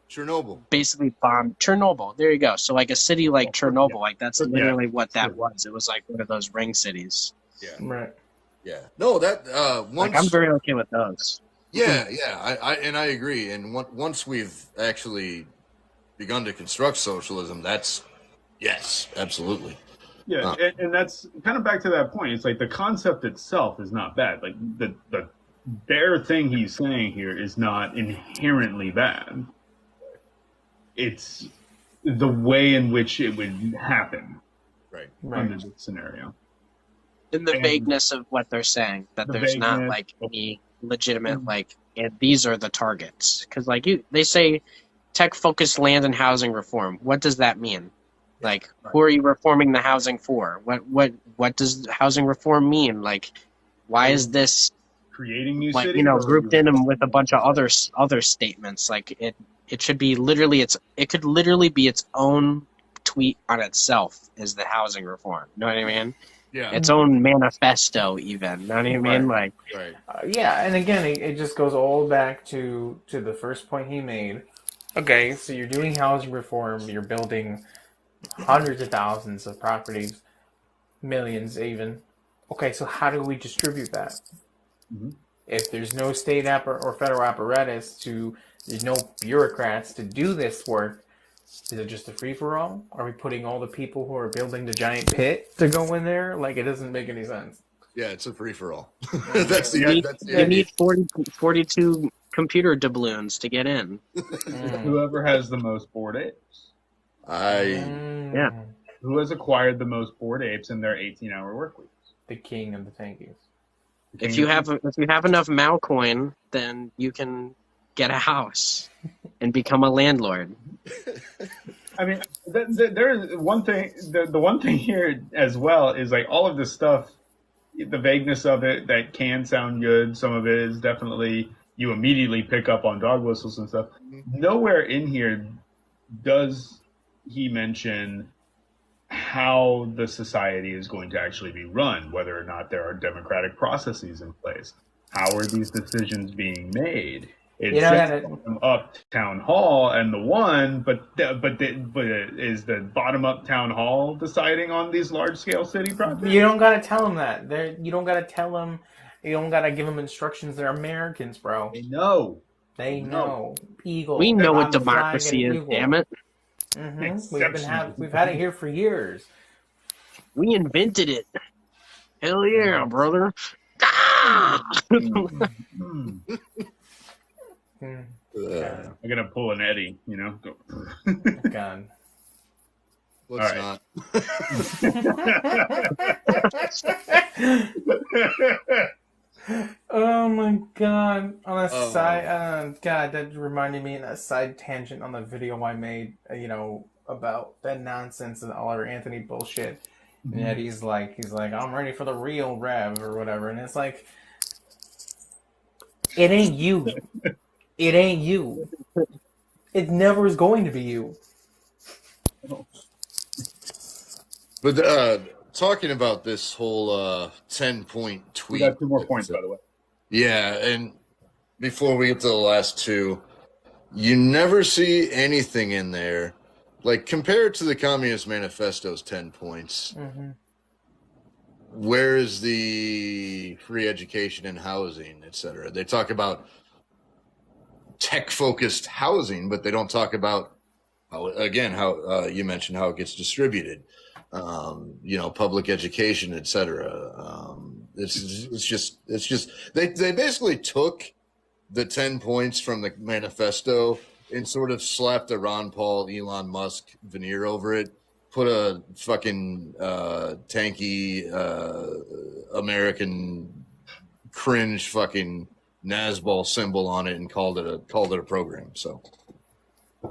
Chernobyl. Basically bombed Chernobyl. There you go. So like a city like Chernobyl, like that's literally what that was. It was like one of those ring cities. Yeah. Right. Yeah. No, that like I'm very okay with those. Yeah, I agree. And once we've actually begun to construct socialism, that's yes, absolutely. Yeah, and that's kind of back to that point. It's like the concept itself is not bad. Like the bare thing he's saying here is not inherently bad. It's the way in which it would happen, right. Under this scenario. And the vagueness of what they're saying, that there's not like any legitimate like, and these are the targets. Because like they say, tech-focused land and housing reform. What does that mean? Like, who are you reforming the housing for? What does housing reform mean? Like, why is this creating new like cities, you know grouped in them with a bunch of other statements? Like it should be literally it could literally be its own tweet on itself is the housing reform. You know what I mean? Yeah. Its own manifesto, even. You know what I mean? Like, right. Yeah, and again, it just goes all back to the first point he made. Okay, so you're doing housing reform. You're building hundreds of thousands of properties, millions even. Okay, so how do we distribute that? Mm-hmm. If there's no state or federal apparatus there's no bureaucrats to do this work, is it just a free-for-all? Are we putting all the people who are building the giant pit to go in there? Like, it doesn't make any sense. Yeah, it's a free-for-all. You need 42 computer doubloons to get in. Whoever has the most bored apes. Yeah. Who has acquired the most bored apes in their 18-hour work weeks? The king of the tankies. If you have enough Mao coin, then you can get a house and become a landlord. I mean, there is one thing. The one thing here as well is like all of this stuff, the vagueness of it that can sound good. Some of it is definitely you immediately pick up on dog whistles and stuff. Nowhere in here does he mention how the society is going to actually be run, whether or not there are democratic processes in place. How are these decisions being made? It sets them up town hall and the one, but is the bottom up town hall deciding on these large scale city projects? You don't gotta tell them that. You don't gotta tell them. You don't gotta give them instructions. They're Americans, bro. They know. They know. Eagle. We know what democracy is. Damn it. Mm-hmm. We've had it here for years. We invented it. Hell yeah, brother. God. I'm gonna pull an Eddie, you know. Go. God. Let's All not. Oh my god. On a side, God, that reminded me in a side tangent on the video I made, about that nonsense and all our Anthony bullshit. And yet he's like, I'm ready for the real Rev or whatever. And it's like, it ain't you. It ain't you. It never is going to be you. But talking about this whole 10-point tweet. We got 2 more points, by the way. Yeah, and before we get to the last 2, you never see anything in there. Like, compared to the Communist Manifesto's 10 points, where is the free education and housing, etc.? They talk about tech-focused housing, but they don't talk about, how you mentioned how it gets distributed. Public education, etc. It's just they basically took the 10 points from the manifesto and sort of slapped a Ron Paul, Elon Musk veneer over it, put a fucking tanky American cringe fucking Nazball symbol on it and called it a program. So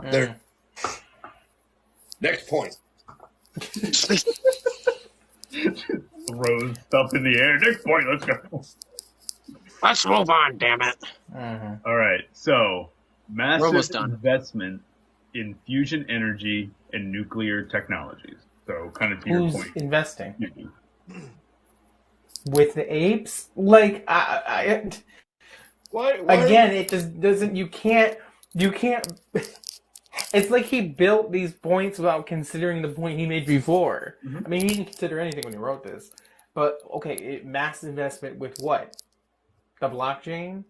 there. Next point. Throws stuff in the air. Next point, let's go. Let's move on, damn it. All right, so massive investment in fusion energy and nuclear technologies. So kind of to your point. Who's investing? With the apes? Like, why again, it just doesn't, you can't, it's like he built these points without considering the point he made before. I mean, he didn't consider anything when he wrote this. But, okay, mass investment with what? The blockchain?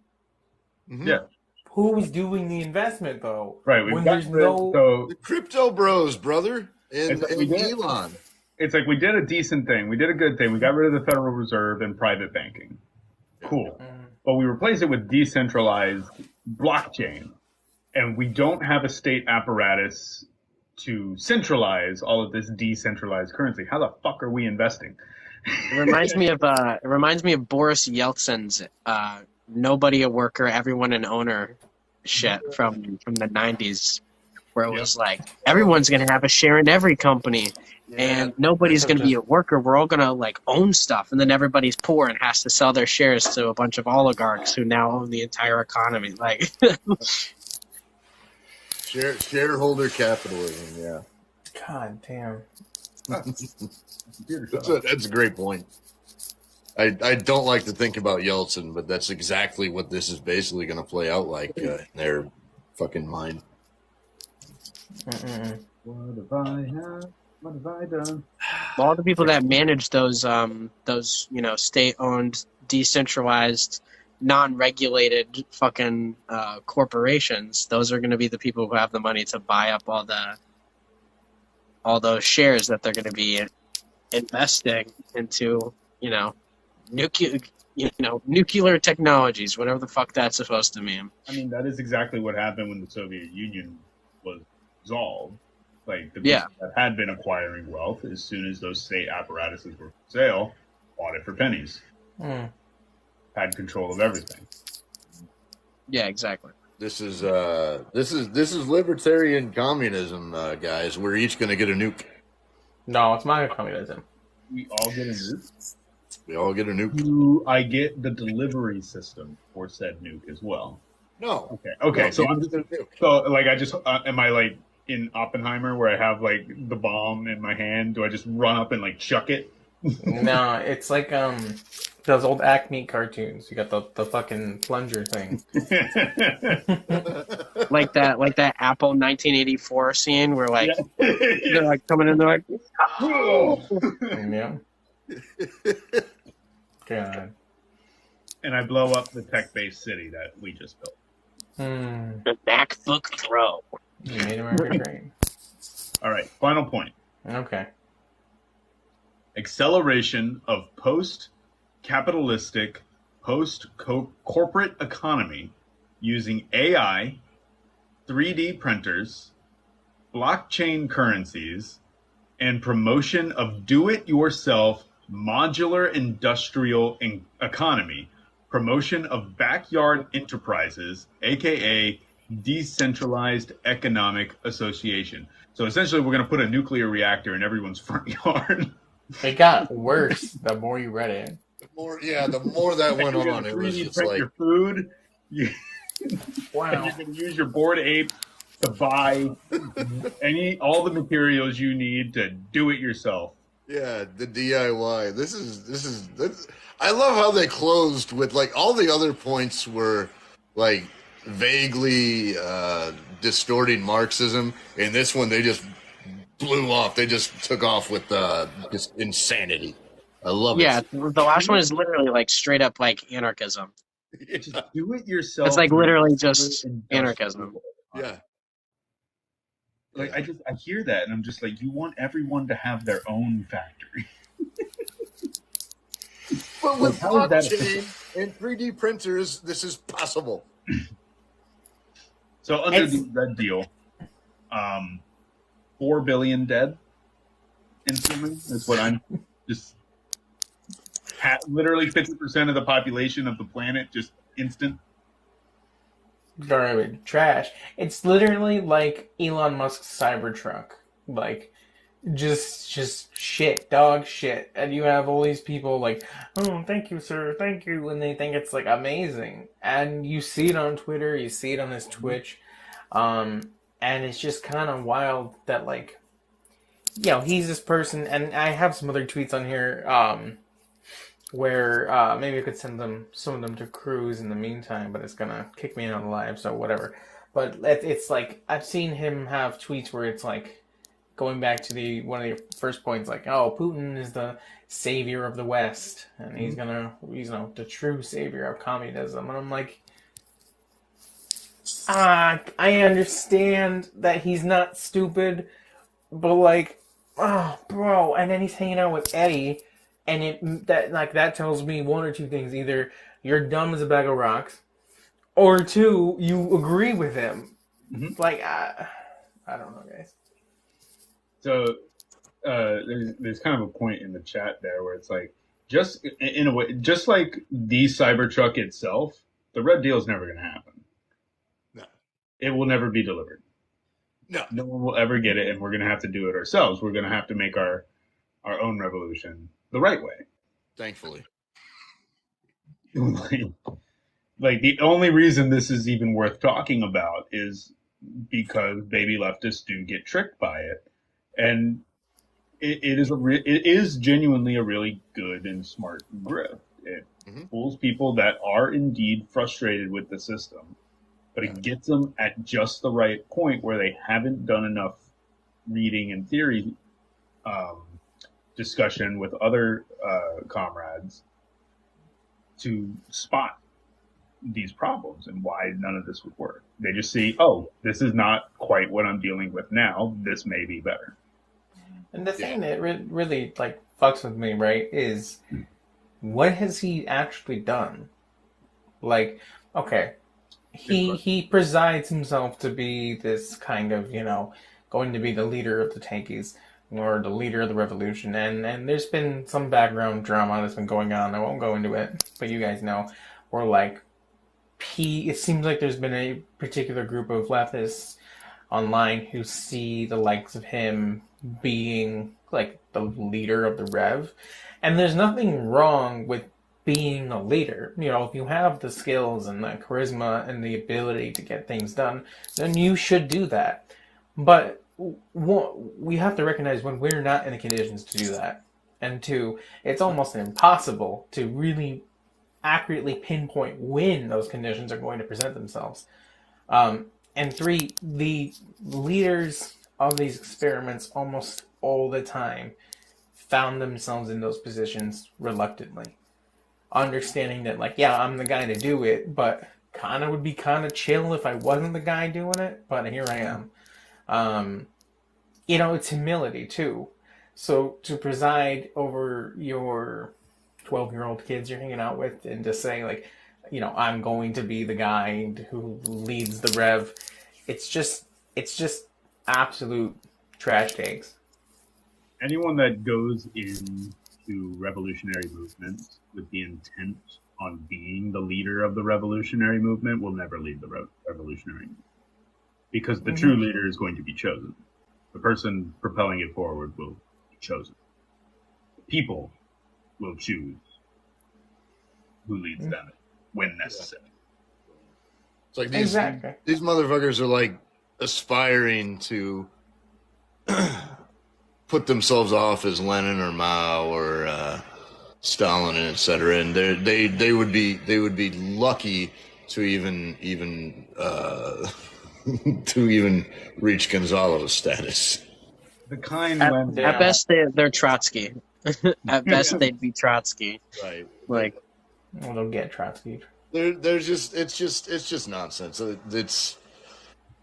Yeah. Who's doing the investment, though? Right. When there's no... The crypto bros, brother. And Elon. It's like we did a decent thing. We did a good thing. We got rid of the Federal Reserve and private banking. Cool. But we replaced it with decentralized blockchain. And we don't have a state apparatus to centralize all of this decentralized currency. How the fuck are we investing? It reminds me of Boris Yeltsin's "Nobody a worker, everyone an owner" shit from the 90s, where it was like everyone's gonna have a share in every company, and nobody's gonna be a worker. We're all gonna like own stuff, and then everybody's poor and has to sell their shares to a bunch of oligarchs who now own the entire economy. Like. Shareholder capitalism, yeah. God damn. That's a great point. I don't like to think about Yeltsin, but that's exactly what this is basically going to play out like in their fucking mind. What have I done? All the people that manage those state-owned, decentralized, non-regulated fucking corporations, those are going to be the people who have the money to buy up all those shares that they're going to be investing into, nuclear technologies, whatever the fuck that's supposed to mean. I mean, that is exactly what happened when the Soviet Union was dissolved. Like, the people that had been acquiring wealth, as soon as those state apparatuses were for sale, bought it for pennies. Had control of everything. Yeah, exactly. This is libertarian communism, guys. We're each going to get a nuke. No, it's my communism. We all get a nuke. We all get a nuke. Do I get the delivery system for said nuke as well? No. Okay. No, so I'm just am I like in Oppenheimer where I have like the bomb in my hand? Do I just run up and like chuck it? No, it's like those old Acme cartoons. You got the fucking plunger thing. like that Apple 1984 scene where like they're like coming in, they're like, oh. Yeah. God. And I blow up the tech-based city that we just built. The MacBook Pro. You made America great. All right, final point. Okay. Acceleration of post-capitalistic, post-corporate economy using AI 3D printers, blockchain currencies, and promotion of do-it-yourself modular industrial economy, promotion of backyard enterprises, aka decentralized economic association. So essentially, we're going to put a nuclear reactor in everyone's front yard. It got worse the more you read it. The more that went on, it was just like your food. Wow. And you're going to use your Bored Ape to buy all the materials you need to do it yourself. Yeah, the DIY. This is. I love how they closed with like all the other points were like vaguely distorting Marxism. In this one, they just blew off. They just took off with just insanity. I love it. Yeah, the last one is literally like straight up like anarchism. Just do it yourself. It's like literally just anarchism. Yeah. Like I hear that and I'm just like, you want everyone to have their own factory. But with blockchain and 3D printers, this is possible. So under the Red Deal, 4 billion dead instantly. That's what I'm just literally 50% of the population of the planet just instant. Garbage, trash. It's literally like Elon Musk's Cybertruck. Like, just shit, dog shit. And you have all these people like, oh, thank you, sir, thank you. And they think it's like amazing. And you see it on Twitter, you see it on his Twitch. And it's just kind of wild that, like, you know, he's this person. And I have some other tweets on here, where maybe I could send some of them to Cruz in the meantime, but it's gonna kick me out of live, so whatever. But it's like I've seen him have tweets where it's like going back to one of the first points, like, oh, Putin is the savior of the West, and he's the true savior of communism, and I'm like, I understand that he's not stupid, but like, oh, bro, and then he's hanging out with Eddie. And that tells me one or two things. Either you're dumb as a bag of rocks, or two, you agree with him. Mm-hmm. Like, I don't know, guys. So there's kind of a point in the chat there where it's like, just in a way, just like the Cybertruck itself, the Red Deal is never going to happen. No. It will never be delivered. No. No one will ever get it, and we're going to have to do it ourselves. We're going to have to make our own revolution the right way. Thankfully. Like the only reason this is even worth talking about is because baby leftists do get tricked by it. And it is genuinely a really good and smart grift. It fools people that are indeed frustrated with the system, but it gets them at just the right point where they haven't done enough reading and theory discussion with other comrades to spot these problems and why none of this would work. They just see, oh, this is not quite what I'm dealing with now. This may be better. And the thing that really like fucks with me, right, is what has he actually done? Like, okay, he presides himself to be this kind of, going to be the leader of the tankies, or the leader of the revolution, and there's been some background drama that's been going on. I won't go into it, but you guys know, where like it seems like there's been a particular group of leftists online who see the likes of him being like the leader of the rev, and there's nothing wrong with being a leader. If you have the skills and the charisma and the ability to get things done, then you should do that. But we have to recognize when we're not in the conditions to do that. And two, it's almost impossible to really accurately pinpoint when those conditions are going to present themselves. And three, the leaders of these experiments almost all the time found themselves in those positions reluctantly. Understanding that, like, yeah, I'm the guy to do it, but would be kind of chill if I wasn't the guy doing it, but here I am. It's humility too. So to preside over your 12-year-old kids you're hanging out with and to say, like, I'm going to be the guy who leads the rev, it's just absolute trash takes. Anyone that goes into revolutionary movements with the intent on being the leader of the revolutionary movement will never lead the revolutionary movement, because the true leader is going to be chosen. The person propelling it forward will be chosen. The people will choose who leads them when necessary. It's like these motherfuckers are like aspiring to put themselves off as Lenin or Mao or Stalin and etc. And they would be lucky to even to even reach Gonzalo's status. The kind at best they're Trotsky. At best they'd be Trotsky. Right. Like, well, they'll get Trotsky. It's just nonsense.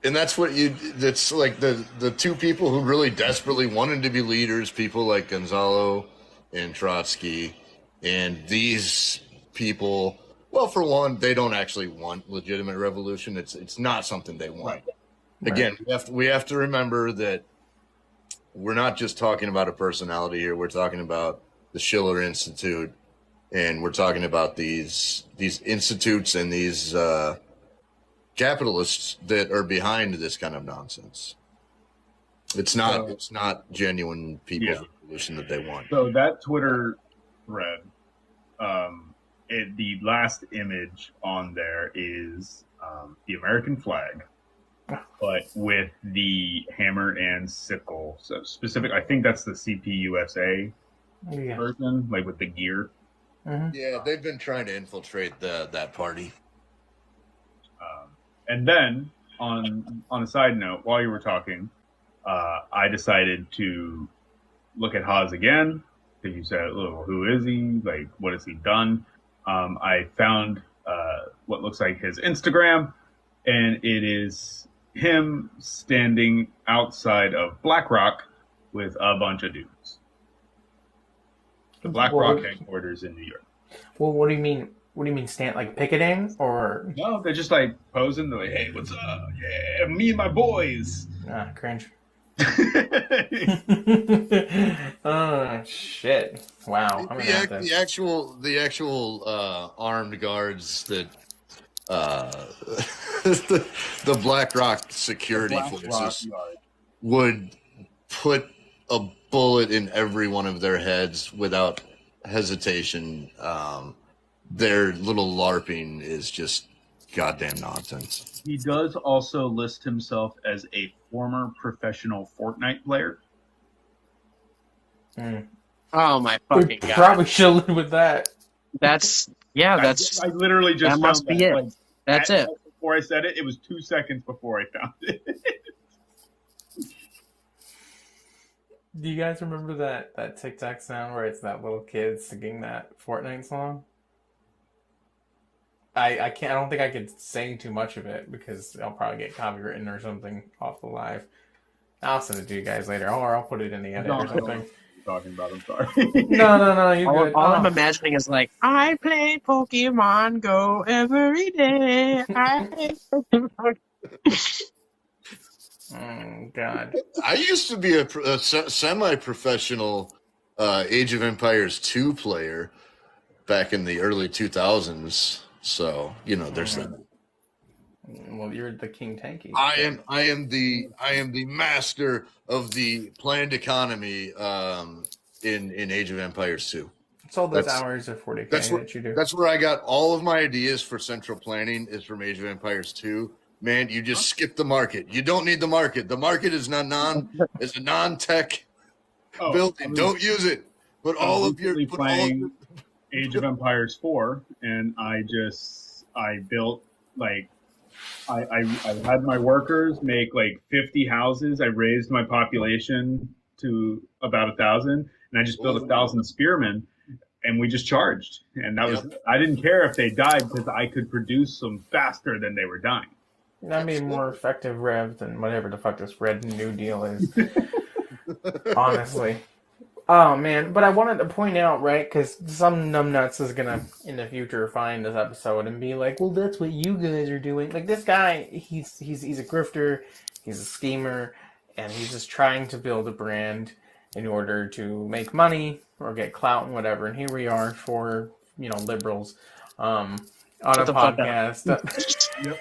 And that's what that's like the two people who really desperately wanted to be leaders, people like Gonzalo and Trotsky, and these people, well, for one, they don't actually want legitimate revolution. It's not something they want. Right. Again, we have to remember that we're not just talking about a personality here. We're talking about the Schiller Institute, and we're talking about these institutes and these capitalists that are behind this kind of nonsense. It's not genuine people's revolution that they want. So that Twitter thread, the last image on there is the American flag, but with the hammer and sickle. So specific, I think that's the CPUSA version, like with the gear. Mm-hmm. Yeah, they've been trying to infiltrate that party. And then, on a side note, while you were talking, I decided to look at Haas again, because you said, "Oh, who is he? Like, what has he done?" I found what looks like his Instagram, and it is him standing outside of BlackRock with a bunch of dudes. The BlackRock headquarters in New York. Well, what do you mean? What do you mean, stand like picketing or? No, they're just like posing. They're like, "Hey, what's up? Yeah, me and my boys." Cringe. Oh shit! Wow. The actual armed guards that the BlackRock security forces would put a bullet in every one of their heads without hesitation. Their little LARPing is just goddamn nonsense. He does also list himself as a former professional Fortnite player. Oh my fucking god! Probably should live with that. I literally just that must be it. Like, that's it. Before I said it, it was 2 seconds before I found it. Do you guys remember that TikTok sound where it's that little kid singing that Fortnite song? I don't think I could sing too much of it because I'll probably get copywritten or something off the live. I'll send it to you guys later, or I'll put it in the edit or something. Talking about, I'm sorry. No, you're good. All I'm imagining is like, I play Pokemon Go every day. Oh God! I used to be a semi-professional Age of Empires 2 player back in the early 2000s. So there's that. Well, you're the King Tanky. I am the master of the planned economy in Age of Empires 2. It's all those hours of 40K that you do. That's where I got all of my ideas for central planning is from Age of Empires 2. Man, you just skip the market. You don't need the market. The market is a non-tech building. Don't use it. Put all of your Age of Empires 4, and I built like I had my workers make like 50 houses. I raised my population to about 1,000, and I just built 1,000 spearmen, and we just charged. And that was I didn't care if they died because I could produce them faster than they were dying. That'd be more effective rev than whatever the fuck this Red New Deal is. Honestly. Oh man, but I wanted to point out, right? Because some numbnuts is gonna in the future find this episode and be like, "Well, that's what you guys are doing." Like this guy, he's a grifter, he's a schemer, and he's just trying to build a brand in order to make money or get clout and whatever. And here we are for liberals, on a Shut the fuck up. podcast. Yep.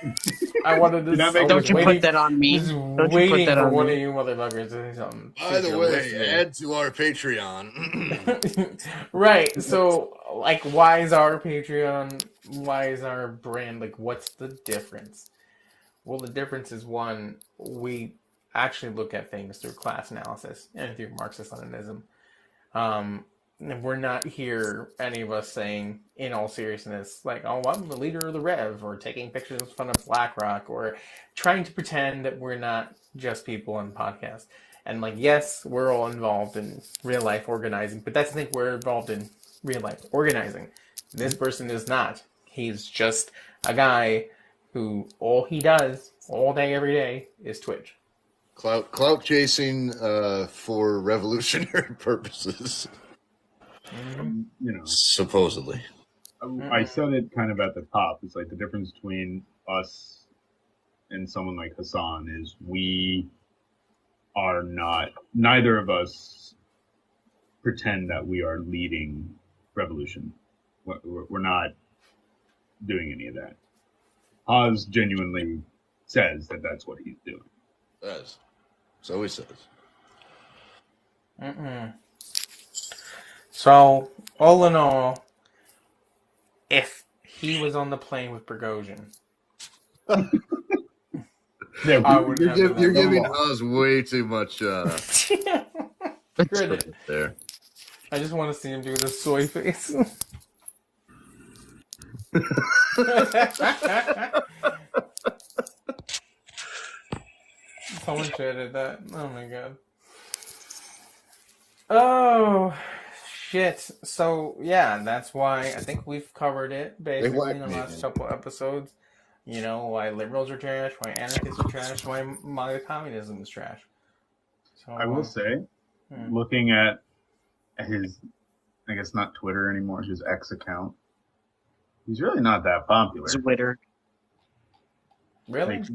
I wanted to. Don't you put that on me? Just Don't you put waiting that for on one me? of you motherfuckers to say something. By the way, add to our Patreon. Right. So, like, why is our Patreon? Why is our brand? Like, what's the difference? Well, the difference is one, we actually look at things through class analysis and through Marxist-Leninism. We're not here, any of us, saying, in all seriousness, like, oh, I'm the leader of the Rev, or taking pictures in front of BlackRock, or trying to pretend that we're not just people on podcasts. And, like, yes, we're all involved in real-life organizing, but that's the thing, we're involved in real-life organizing. This person is not. He's just a guy who all he does, all day, every day, is Twitch. Clout chasing for revolutionary purposes. Supposedly. I said it kind of at the top. It's like the difference between us and someone like Hassan is we are not, neither of us pretend that we are leading revolution. We're not doing any of that. Oz genuinely says that that's what he's doing. Yes. So he says. So, all in all, if he was on the plane with Prigozhin, you're giving Oz way too much credit there. I just want to see him do the soy face. Someone should edit that. Oh my god. Oh shit. So yeah, that's why I think we've covered it basically in the last couple episodes. You know, why liberals are trash, why anarchists are trash, why MAGA communism is trash. So I will say, looking at his, I guess not Twitter anymore, his X account, he's really not that popular. Twitter. Really? Like,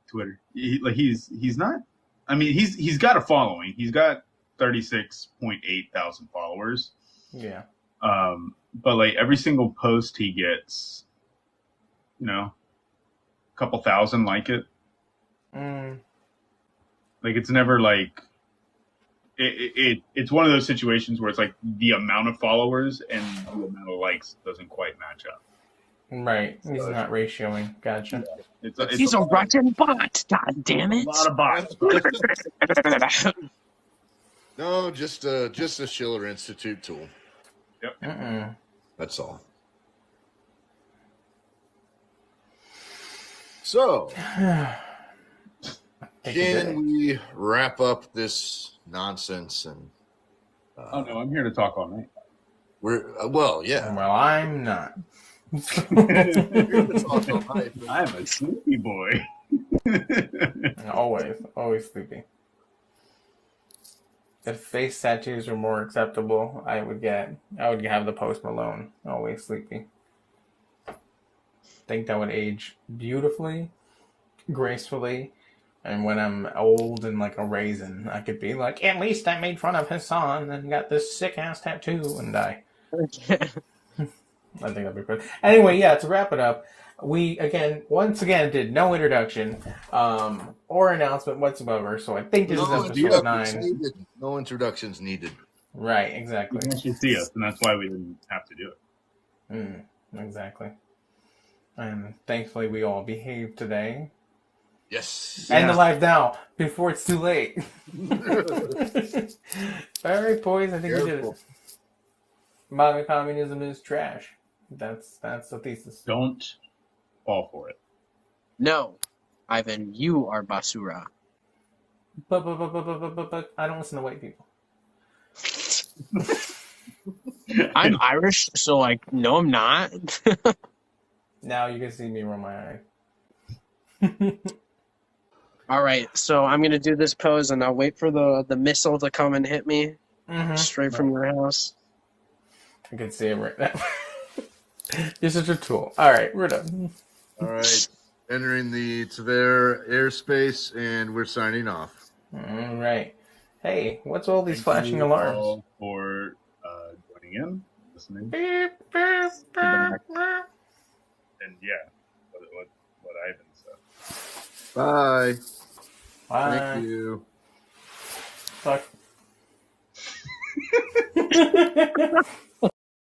Twitter. He's not. I mean, he's got a following. He's got 36.8 thousand followers. Yeah. But like every single post he gets, a couple thousand like it. Like it's never like it's one of those situations where it's like the amount of followers and the amount of likes doesn't quite match up. Right. He's not ratioing. Gotcha. He's a rotten bot. God damn it. A lot of bots. No, just a Schiller Institute tool. Yep. That's all. So, can we wrap up this nonsense? And oh no, I'm here to talk all night. Yeah. Well, I'm not. I'm a sleepy boy. always sleepy. If face tattoos were more acceptable, I would have the Post Malone, always sleepy. Think that would age beautifully, gracefully, and when I'm old and like a raisin, I could be like, at least I made fun of Hassan and got this sick ass tattoo and die. I think that'd be good. Anyway, yeah, to wrap it up, we once again did no introduction or announcement whatsoever, so I think this is episode 9. No introductions needed. Right, exactly. You should see us, and that's why we didn't have to do it. Exactly. And thankfully we all behaved today. Yes. End the live now, before it's too late. Alright, boys, I think we did it. MAGA communism is trash. That's the thesis. Don't fall for it. No, Ivan, you are basura. But I don't listen to white people. I'm Irish, so no, I'm not. Now you can see me roll my eye. All right, so I'm gonna do this pose, and I'll wait for the missile to come and hit me. straight from your house. I can see him right now. You're such a tool. All right, we're done. All right, entering the Tver airspace, and we're signing off. All right. Hey, what's all these Thank flashing you alarms? all for joining in, listening, Beep, beep, beep, beep. and yeah, what Ivan said. Bye. Bye. Thank you. Fuck.